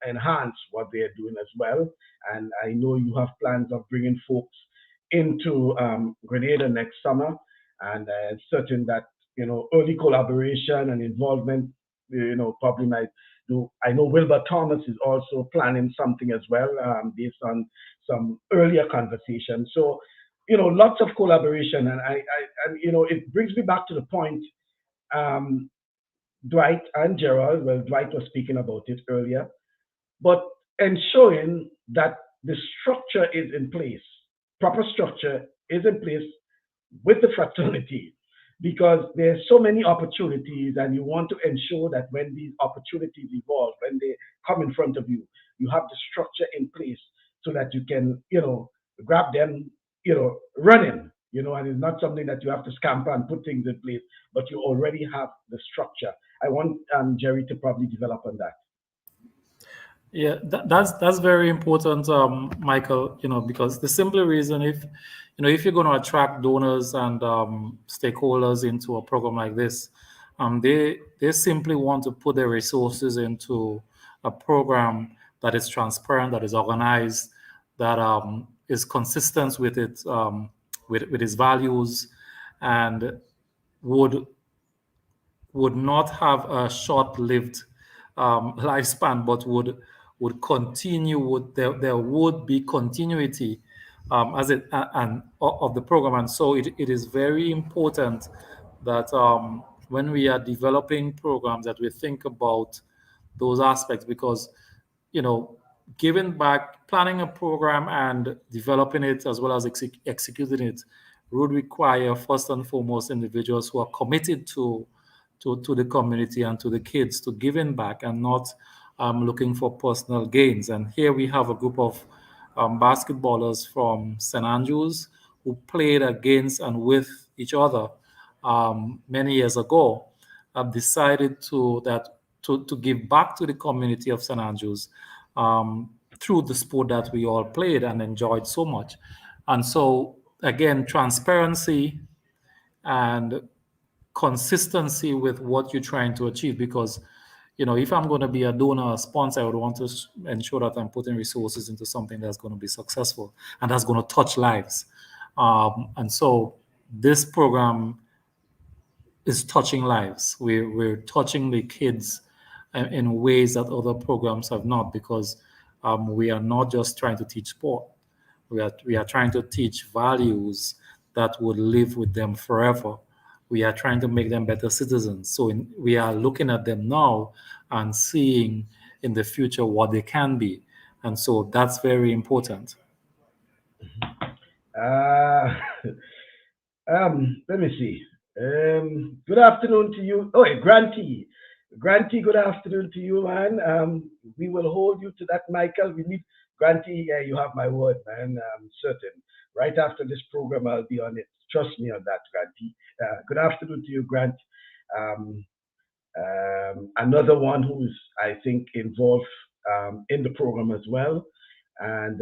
enhance what they're doing as well. And I know you have plans of bringing folks into Grenada next summer, and I'm certain that early collaboration and involvement probably might do. I know Wilbur Thomas is also planning something as well, based on some earlier conversation. So lots of collaboration, and it brings me back to the point. Dwight and Gerard, well, Dwight was speaking about it earlier, but ensuring that the structure is in place, proper structure is in place with the fraternity, because there's so many opportunities, and you want to ensure that when these opportunities evolve, when they come in front of you, you have the structure in place so that you can, grab them, running, and it's not something that you have to scamper and put things in place, but you already have the structure. I want Jerry to probably develop on that. Yeah, that's very important, Michael. Because the simple reason, if you're going to attract donors and stakeholders into a program like this, they simply want to put their resources into a program that is transparent, that is organized, that is consistent with its with its values, and would would not have a short-lived lifespan, but would continue. There would be continuity as it and of the program, and so it is very important that when we are developing programs that we think about those aspects, because giving back, planning a program and developing it as well as executing it would require first and foremost individuals who are committed to the community and to the kids, to giving back and not looking for personal gains. And here we have a group of basketballers from St Andrews who played against and with each other many years ago, have decided to give back to the community of St Andrews through the sport that we all played and enjoyed so much. And so again, transparency and consistency with what you're trying to achieve, because if I'm going to be a donor, a sponsor, I would want to ensure that I'm putting resources into something that's going to be successful and that's going to touch lives. And so this program is touching lives. We're touching the kids in ways that other programs have not, because we are not just trying to teach sport. We are trying to teach values that would live with them forever. We are trying to make them better citizens. So we are looking at them now and seeing in the future what they can be. And so that's very important. Let me see. Good afternoon to you. Oh, hey, Granty. Granty, good afternoon to you, man. We will hold you to that, Michael. We need Granty. Yeah, you have my word, man. I'm certain. Right after this program, I'll be on it. Trust me on that, Granty. Good afternoon to you, Grant. Another one who's, I think, involved in the program as well. And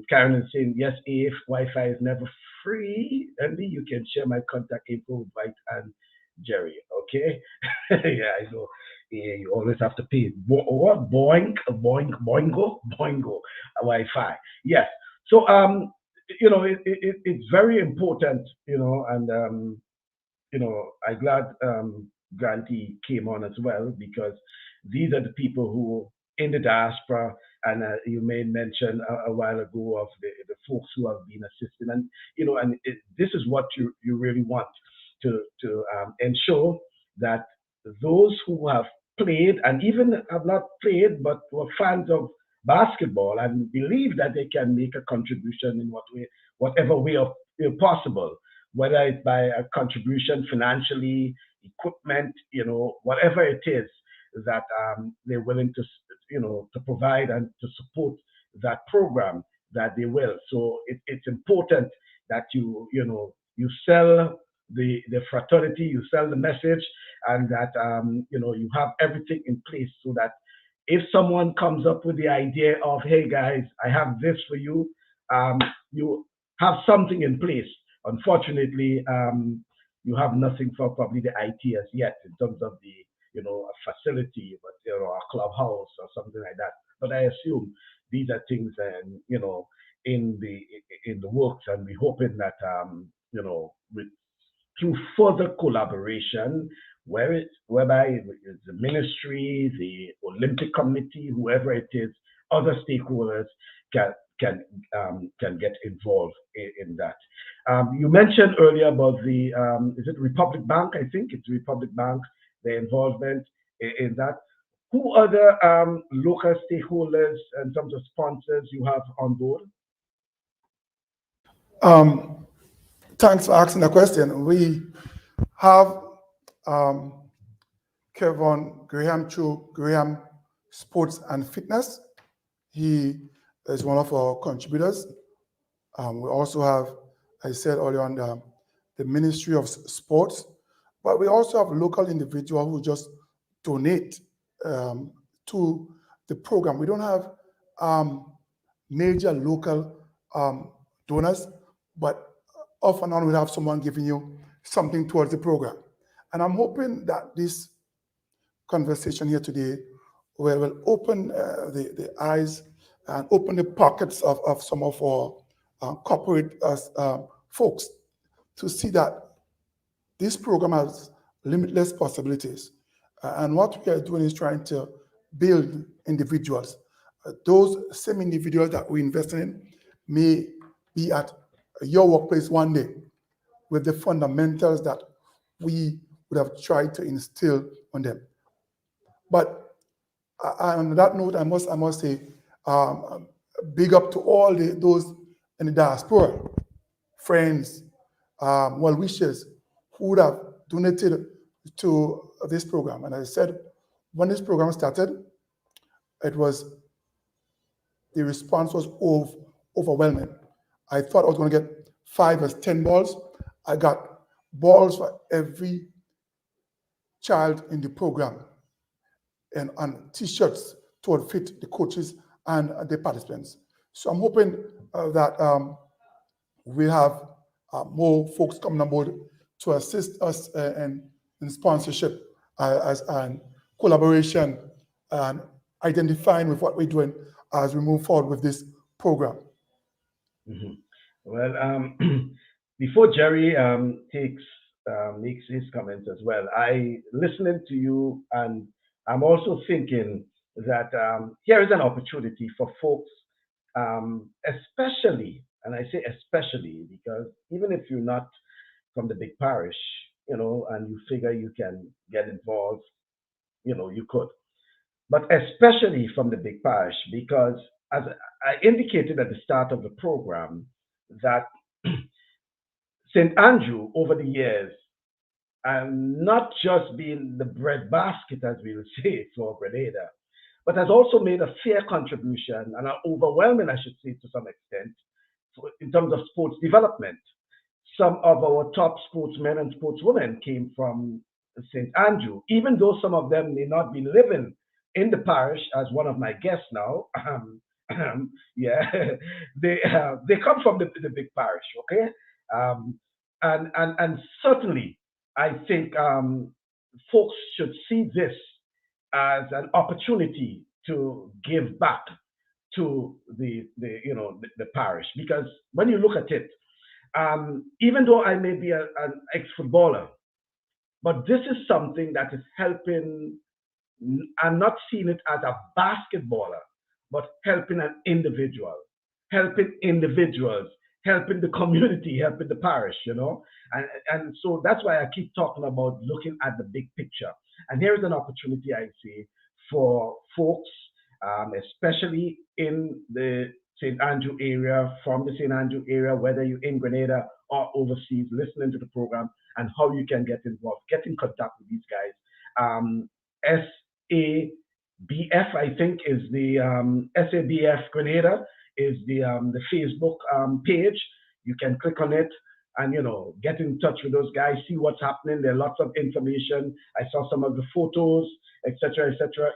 Karen is saying, yes, if Wi-Fi is never free, Andy, you can share my contact info with Dwight and Jerry. Okay? Yeah, I know. Yeah, you always have to pay. What? Boingo? Wi-Fi. Yes. So, it's very important, and, I'm glad Granty came on as well, because these are the people who in the diaspora, and you made mention a while ago of the folks who have been assisting, and this is what you really want to ensure that those who have played and even have not played but were fans of basketball and believe that they can make a contribution in whatever way possible, whether it's by a contribution financially, equipment, whatever it is that they're willing to, to provide and to support that program, that they will. So it's important that you sell the fraternity, you sell the message, and that you have everything in place so that if someone comes up with the idea of, hey guys, I have this for you, you have something in place. Unfortunately, you have nothing for probably the IT as yet in terms of the a facility, but a clubhouse or something like that. But I assume these are things, in the works, and we're hoping that with through further collaboration, whereby the ministry, the Olympic Committee, whoever it is, other stakeholders can get involved in that. You mentioned earlier about the is it Republic Bank? I think it's Republic Bank, the involvement in that. Who other local stakeholders in terms of sponsors you have on board? Thanks for asking the question. We have Kevin Graham through Graham Sports and Fitness. He is one of our contributors. We also have, I said earlier on, the Ministry of Sports, but we also have local individuals who just donate to the program. We don't have major local donors, but off and on we have someone giving you something towards the program. And I'm hoping that this conversation here today will open the eyes and open the pockets of some of our corporate folks to see that this program has limitless possibilities. And what we are doing is trying to build individuals. Those same individuals that we invest in may be at your workplace one day with the fundamentals that we would have tried to instill on them. But on that note, I must say, big up to all those in the diaspora, friends, well-wishers who would have donated to this program. And as I said, when this program started, the response was overwhelming. I thought I was going to get 5 or 10 balls. I got balls for every child in the program and T-shirts to fit the coaches and the participants. So I'm hoping that we have more folks coming on board to assist us in sponsorship and collaboration and identifying with what we're doing as we move forward with this program. Mm-hmm. Well, before Jerry makes his comments as well, I listening to you, and I'm also thinking that here is an opportunity for folks, especially, and I say especially because even if you're not from the big parish, and you figure you can get involved, you could. But especially from the big parish, because as I indicated at the start of the program, that St. Andrew over the years, and not just being the breadbasket, as we would say, for Grenada, but has also made a fair contribution, and an overwhelming, I should say, to some extent, in terms of sports development. Some of our top sportsmen and sportswomen came from St. Andrew, even though some of them may not be living in the parish, as one of my guests now. Yeah, they come from the big parish, okay? And certainly, I think folks should see this as an opportunity to give back to the parish, because when you look at it, even though I may be an ex-footballer, but this is something that is helping. I'm not seeing it as a basketballer, but helping an individual, helping individuals, helping the community, helping the parish, And so that's why I keep talking about looking at the big picture. And here's an opportunity I see for folks, especially in the St. Andrew area, from the St. Andrew area, whether you're in Grenada or overseas, listening to the program and how you can get involved, get in contact with these guys. SABF, I think, is the SABF Grenada is the Facebook page. You can click on it and get in touch with those guys, see what's happening. There are lots of information. I saw some of the photos, etc., etc.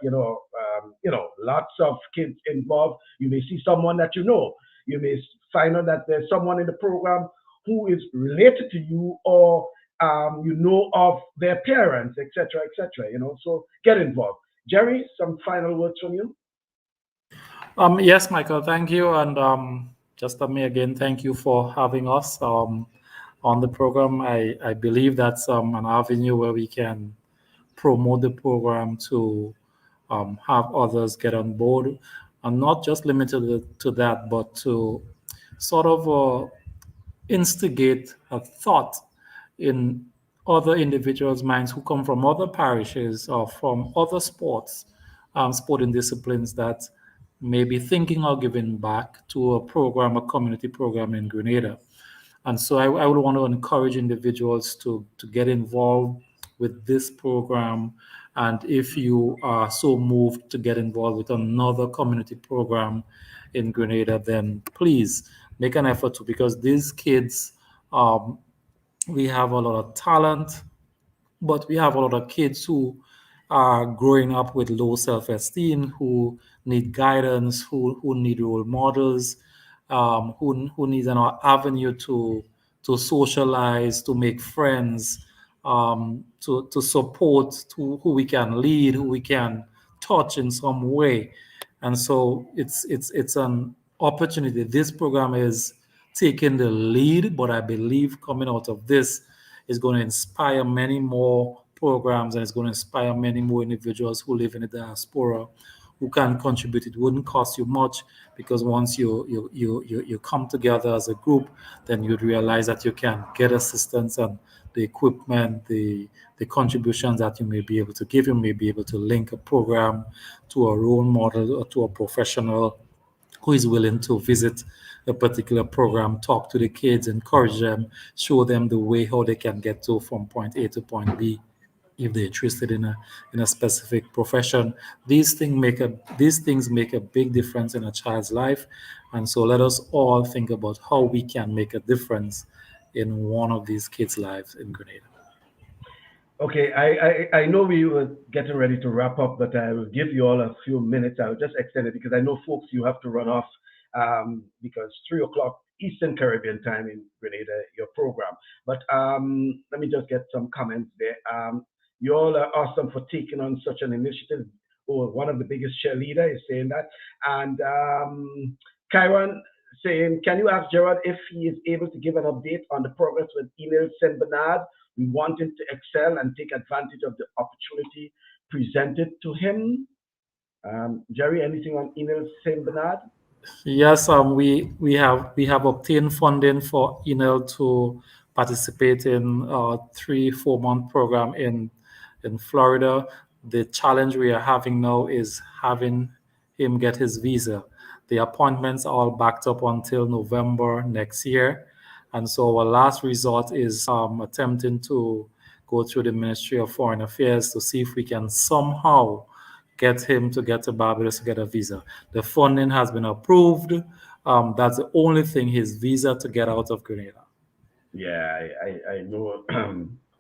Lots of kids involved. You may see someone that you know. You may find out that there's someone in the program who is related to you, or of their parents, etc., etc. So get involved. Jerry, some final words from you? Yes, Michael, thank you. And just let me again thank you for having us on the program. I believe that's an avenue where we can promote the program to have others get on board, and not just limited to that, but to sort of instigate a thought in other individuals' minds who come from other parishes or from other sporting disciplines, that may be thinking of giving back to a community program in Grenada. And so I would want to encourage individuals to get involved with this program. And if you are so moved to get involved with another community program in Grenada, then please make an effort to, because these kids, we have a lot of talent, but we have a lot of kids who are growing up with low self-esteem, who need guidance, who need role models, who needs an avenue to socialize, to make friends, to support, to who we can lead, who we can touch in some way. And so it's an opportunity. This program is taking the lead, but I believe coming out of this is going to inspire many more programs, and it's going to inspire many more individuals who live in the diaspora who can contribute. It wouldn't cost you much, because once you come together as a group, then you'd realize that you can get assistance and the equipment, the contributions that you may be able to give. You may be able to link a program to a role model or to a professional who is willing to visit a particular program, talk to the kids, encourage them, show them the way how they can get to from point A to point B if they're interested in a specific profession. These things make a big difference in a child's life, and so let us all think about how we can make a difference in one of these kids' lives in Grenada. Okay, I know we were getting ready to wrap up, but I will give you all a few minutes. I'll just extend it because I know, folks, you have to run off because 3 o'clock Eastern Caribbean time in Grenada, your program. But let me just get some comments there. You all are awesome for taking on such an initiative. Oh, one of the biggest cheerleader is saying that. And Kyron saying, can you ask Gerard if he is able to give an update on the progress with Enel St Bernard? We want him to excel and take advantage of the opportunity presented to him. Jerry, anything on Enel St Bernard? Yes, we have obtained funding for Enel to participate in a 3-4 month program in Florida. The challenge we are having now is having him get his visa. The appointments are all backed up until November next year. And so our last resort is attempting to go through the Ministry of Foreign Affairs to see if we can somehow get him to get to Barbados to get a visa. The funding has been approved. That's the only thing, his visa to get out of Grenada. Yeah, I know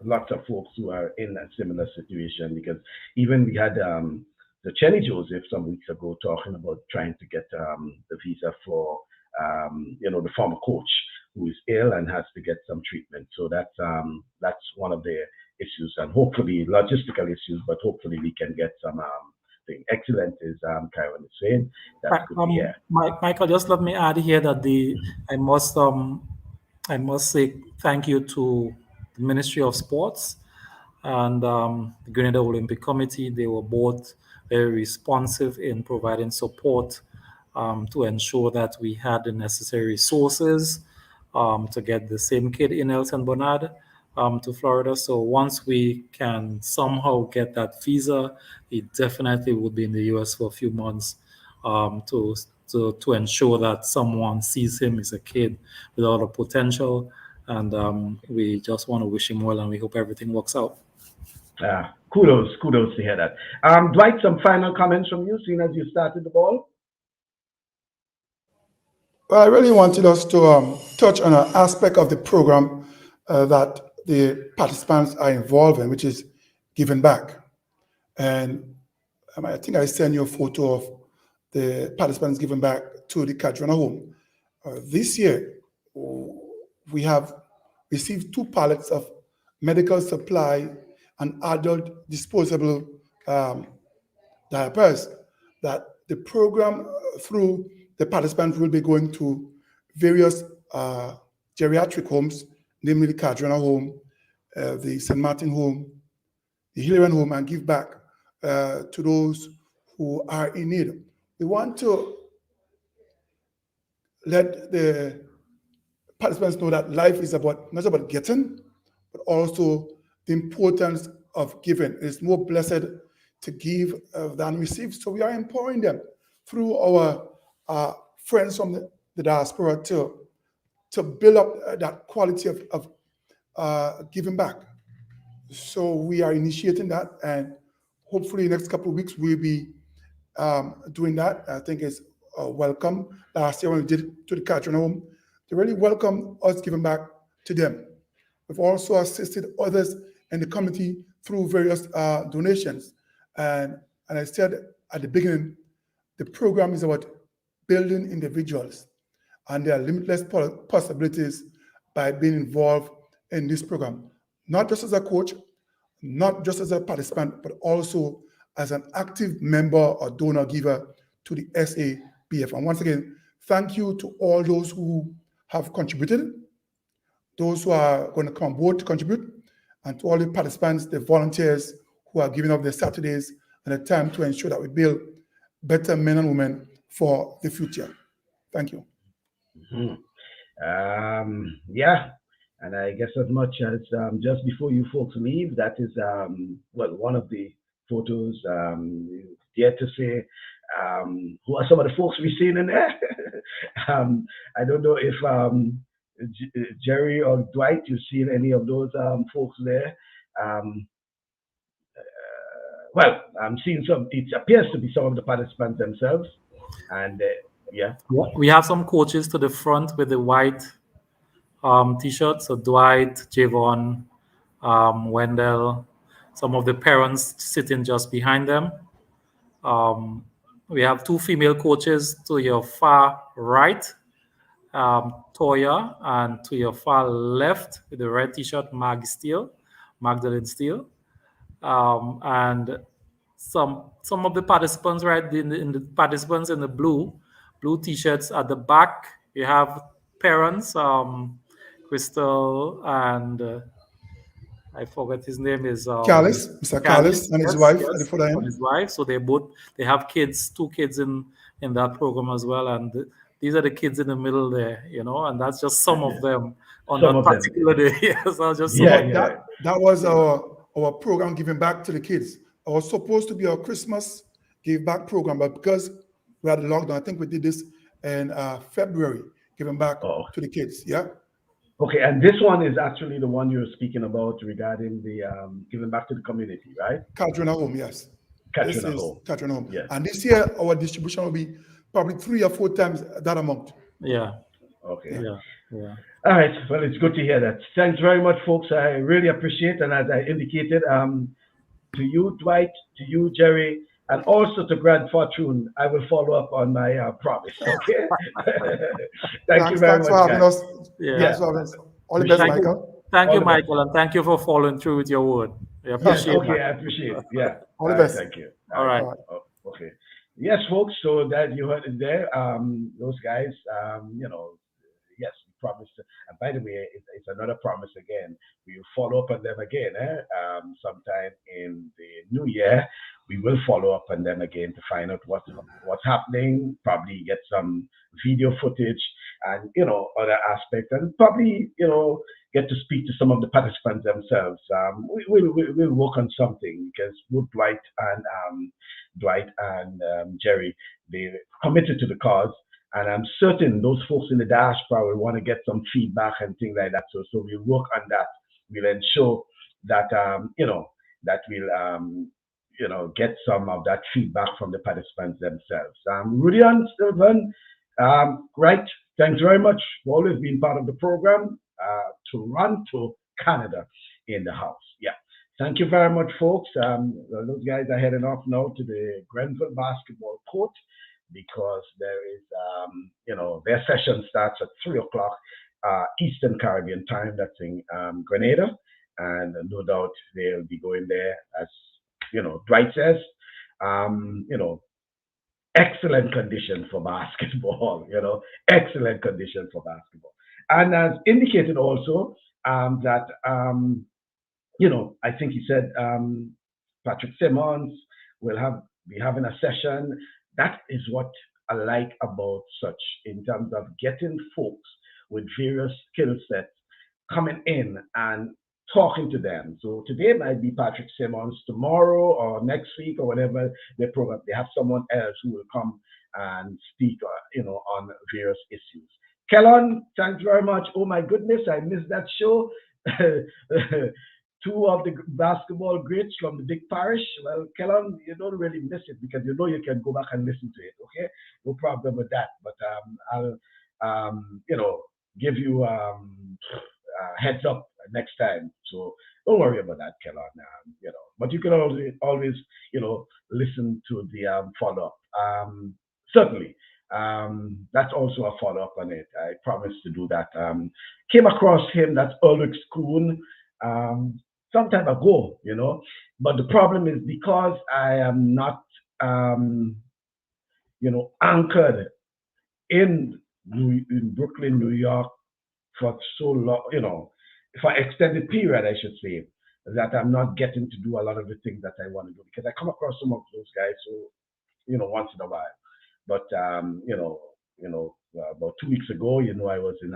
lots of folks who are in a similar situation, because even we had the Chenny Joseph some weeks ago talking about trying to get the visa for the former coach who is ill and has to get some treatment. So that's one of the issues, and hopefully logistical issues, but hopefully we can get some thing. Excellent, is Kyron is saying. That's good to hear. Michael, just let me add here that I must say thank you to the Ministry of Sports and the Grenada Olympic Committee. They were both very responsive in providing support to ensure that we had the necessary resources to get the same kid in St Bernard to Florida. So once we can somehow get that visa, he definitely would be in the US for a few months to ensure that someone sees him as a kid with a lot of potential. And we just want to wish him well, and we hope everything works out. Kudos to hear that. Dwight, some final comments from you, seeing as you started the ball? Well, I really wanted us to touch on an aspect of the program that the participants are involved in, which is giving back. And I think I sent you a photo of the participants giving back to the catering home. This year, we have received 2 pallets of medical supply and adult disposable diapers that the program through the participants will be going to various geriatric homes, namely the Cardrona home, the St. Martin home, the Hilarion home, and give back to those who are in need. We want to let the participants know that life is not about getting, but also the importance of giving. It's more blessed to give than receive. So we are empowering them through our friends from the diaspora to build up that quality of giving back. So we are initiating that, and hopefully next couple of weeks we'll be doing that. I think it's welcome. Last year when we did it to the Catering home, they really welcome us giving back to them. We've also assisted others in the community through various donations. And I said at the beginning, the program is about building individuals, and there are limitless possibilities by being involved in this program, not just as a coach, not just as a participant, but also as an active member or donor giver to the SABF. And once again, thank you to all those who have contributed, those who are going to come on board to contribute, and to all the participants, the volunteers who are giving up their Saturdays and the time to ensure that we build better men and women for the future. Thank you. Yeah, and I guess as much as just before you folks leave, that is one of the photos. Dare to say, who are some of the folks we've seen in there? I don't know if Jerry or Dwight, you've seen any of those folks there. Well, I'm seeing some. It appears to be some of the participants themselves, and yeah. We have some coaches to the front with the white t-shirts. So Dwight, Javon, Wendell, some of the parents sitting just behind them. We have two female coaches to your far right, Toya, and to your far left with the red t-shirt, Magdalene Steele. And some of the participants, right, in the participants in the blue t-shirts at the back, you have parents, Crystal and I forgot his name is Mr. Callis and his wife at the further end. And his wife. So they have kids, two kids in that program as well, and these are the kids in the middle there, and that's just some of them on that particular day. Yes, just that was our program giving back to the kids. It was supposed to be our Christmas give back program, but because we had a lockdown, I think we did this in February, giving back to the kids. Yeah. Okay, and this one is actually the one you're speaking about regarding the giving back to the community, right? Catering at home, yes. Catering at home. Catering at home. Yes. And this year, our distribution will be probably 3 or 4 times that amount. Yeah. Okay. Yeah. All right. Well, it's good to hear that. Thanks very much, folks. I really appreciate, and as I indicated, to you, Dwight, to you, Jerry, and also to Grand Fortune, I will follow up on my promise. Okay. Thanks you very much. Thanks for having us. Yeah. Thanks for having us. All the best, Michael. Thank you, Michael, and thank you for following through with your word. I appreciate it. Okay, I appreciate it. Yeah. All the best. Thank you. All right. Oh, okay. Yes, folks. So that you heard it there. Those guys, yes, we promised. And by the way, it's another promise again. We will follow up on them again. Sometime in the new year, we will follow up on them again to find out what's happening. Probably get some video footage and other aspects, and probably get to speak to some of the participants themselves. We'll work on something because both Dwight and Jerry, they committed to the cause. And I'm certain those folks in the diaspora will want to get some feedback and things like that. So we'll work on that. We'll ensure that that we'll get some of that feedback from the participants themselves. Rudy and Sylvan, right? Thanks very much for always being part of the program. Toronto, Canada, in the house. Yeah. Thank you very much, folks. Those guys are heading off now to the Grenville basketball court, because there is, their session starts at 3:00 Eastern Caribbean time. That's in Grenada, and no doubt they'll be going there, as Dwight says. Excellent condition for basketball. Excellent condition for basketball, and as indicated also that I think he said Patrick Simmons will be having a session. That is what I like about such, in terms of getting folks with various skill sets coming in and talking to them. So today might be Patrick Simmons, tomorrow or next week or whatever they program, they have someone else who will come and speak, on various issues. Kellon, thanks very much. Oh my goodness, I missed that show. Two of the basketball greats from the big parish. Well, Kellon, you don't really miss it because you can go back and listen to it. Okay, no problem with that. But I'll give you heads up next time. So don't worry about that, Kellon. But you can always listen to the follow up. Certainly. That's also a follow up on it. I promise to do that. Came across him. That's Ulrich Schoon. Some time ago, but the problem is because I am not, anchored in Brooklyn, New York for so long, for extended period, I should say. that I'm not getting to do a lot of the things that I want to do, because I come across some of those guys who, once in a while. But about 2 weeks ago, I was in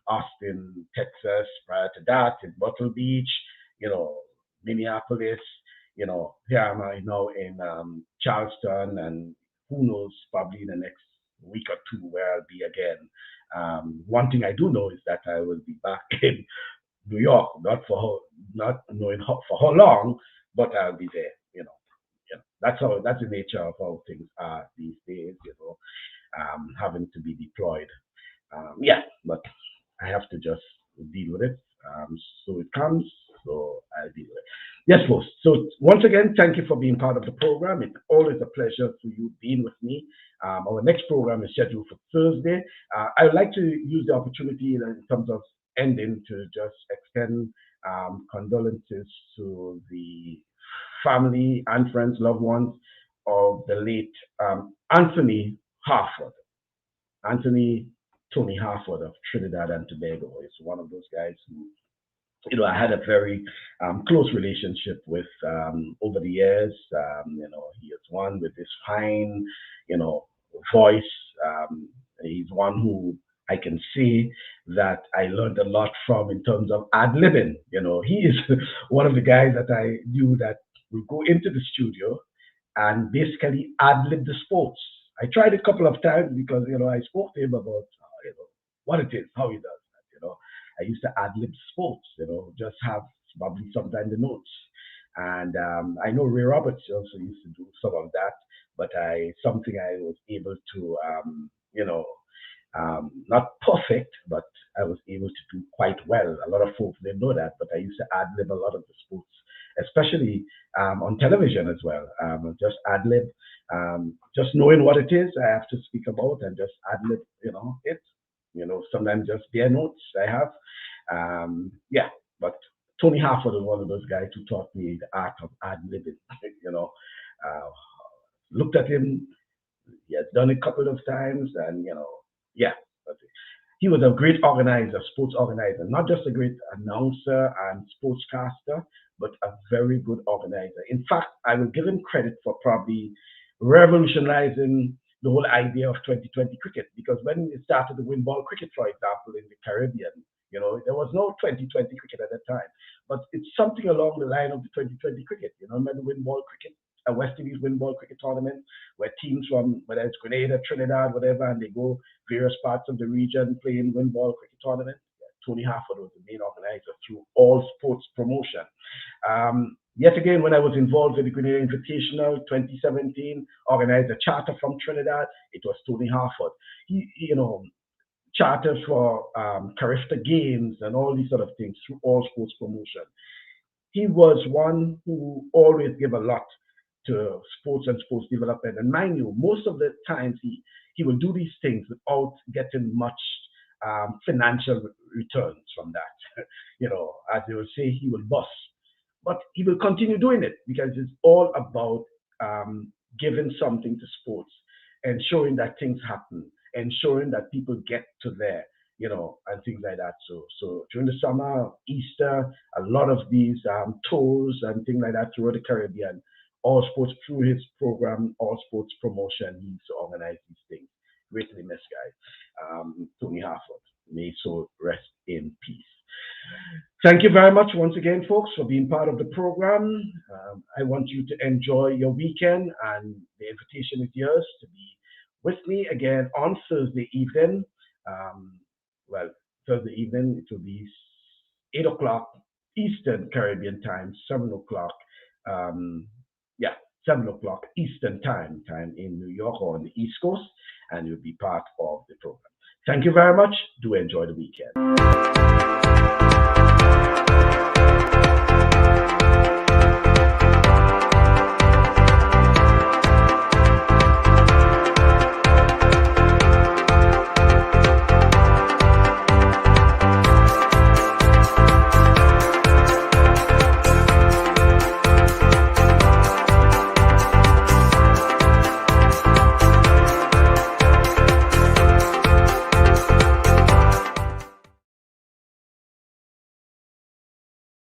Austin, Texas. Prior to that, in Myrtle Beach, Minneapolis. Here am I now in Charleston, and who knows, probably in the next week or two where I'll be again. One thing I do know is that I will be back in New York, not knowing for how long, but I'll be there. That's the nature of how things are these days. Having to be deployed. But I have to just deal with it. So it comes, so I'll deal with it. Yes, folks. So once again, thank you for being part of the program. It's always a pleasure for you being with me. Our next program is scheduled for Thursday. I would like to use the opportunity in terms of ending to just extend condolences to the family and friends, loved ones of the late Anthony Harford. Anthony Tony Harford of Trinidad and Tobago is one of those guys who, I had a very close relationship with over the years. He is one with this fine, voice. He's one who I can say that I learned a lot from in terms of ad-libbing. He is one of the guys that I knew that would go into the studio and basically ad-lib the sports. I tried a couple of times because, I spoke to him about, what it is, how he does that, I used to ad-lib sports, just have probably sometimes the notes. And I know Ray Roberts also used to do some of that, but something I was able to, not perfect, but I was able to do quite well. A lot of folks didn't know that, but I used to ad-lib a lot of the sports, especially on television as well. Just ad-lib, just knowing what it is I have to speak about and just ad-lib, it. Sometimes just bare notes I have. But Tony Harford was one of those guys who taught me the art of ad-libbing. Looked at him, he has done it a couple of times, and he was a great organizer, sports organizer, not just a great announcer and sportscaster, but a very good organizer. In fact, I will give him credit for probably revolutionizing the whole idea of 2020 cricket, because when we started the wind ball cricket, for example, in the Caribbean, there was no 2020 cricket at that time, but it's something along the line of the 2020 cricket. Remember the wind ball cricket, a West Indies wind ball cricket tournament, where teams from, whether it's Grenada, Trinidad, whatever, and they go various parts of the region playing wind ball cricket tournament. Tony Harford was the main organizer through all sports promotion. Yet again, when I was involved with the Grenada Invitational 2017, organized a charter from Trinidad, it was Tony Harford. He charters for Carifta Games and all these sort of things through all sports promotion. He was one who always gave a lot to sports and sports development. And mind you, most of the times he will do these things without getting much financial returns from that. As they will say, he will bust. But he will continue doing it because it's all about giving something to sports, ensuring that things happen, ensuring that people get to there, and things like that. So during the summer, Easter, a lot of these tours and things like that throughout the Caribbean, all sports through his program, all sports promotion, he used to organize these things. Greatly missed guy. Tony Harford, may so rest in peace. Thank you very much once again, folks, for being part of the program. I want you to enjoy your weekend, and the invitation is yours to be with me again on Thursday evening. Thursday evening, it will be 8 o'clock Eastern Caribbean time, 7 o'clock. 7 o'clock Eastern time in New York or on the East Coast, and you'll be part of the program. Thank you very much. Do enjoy the weekend.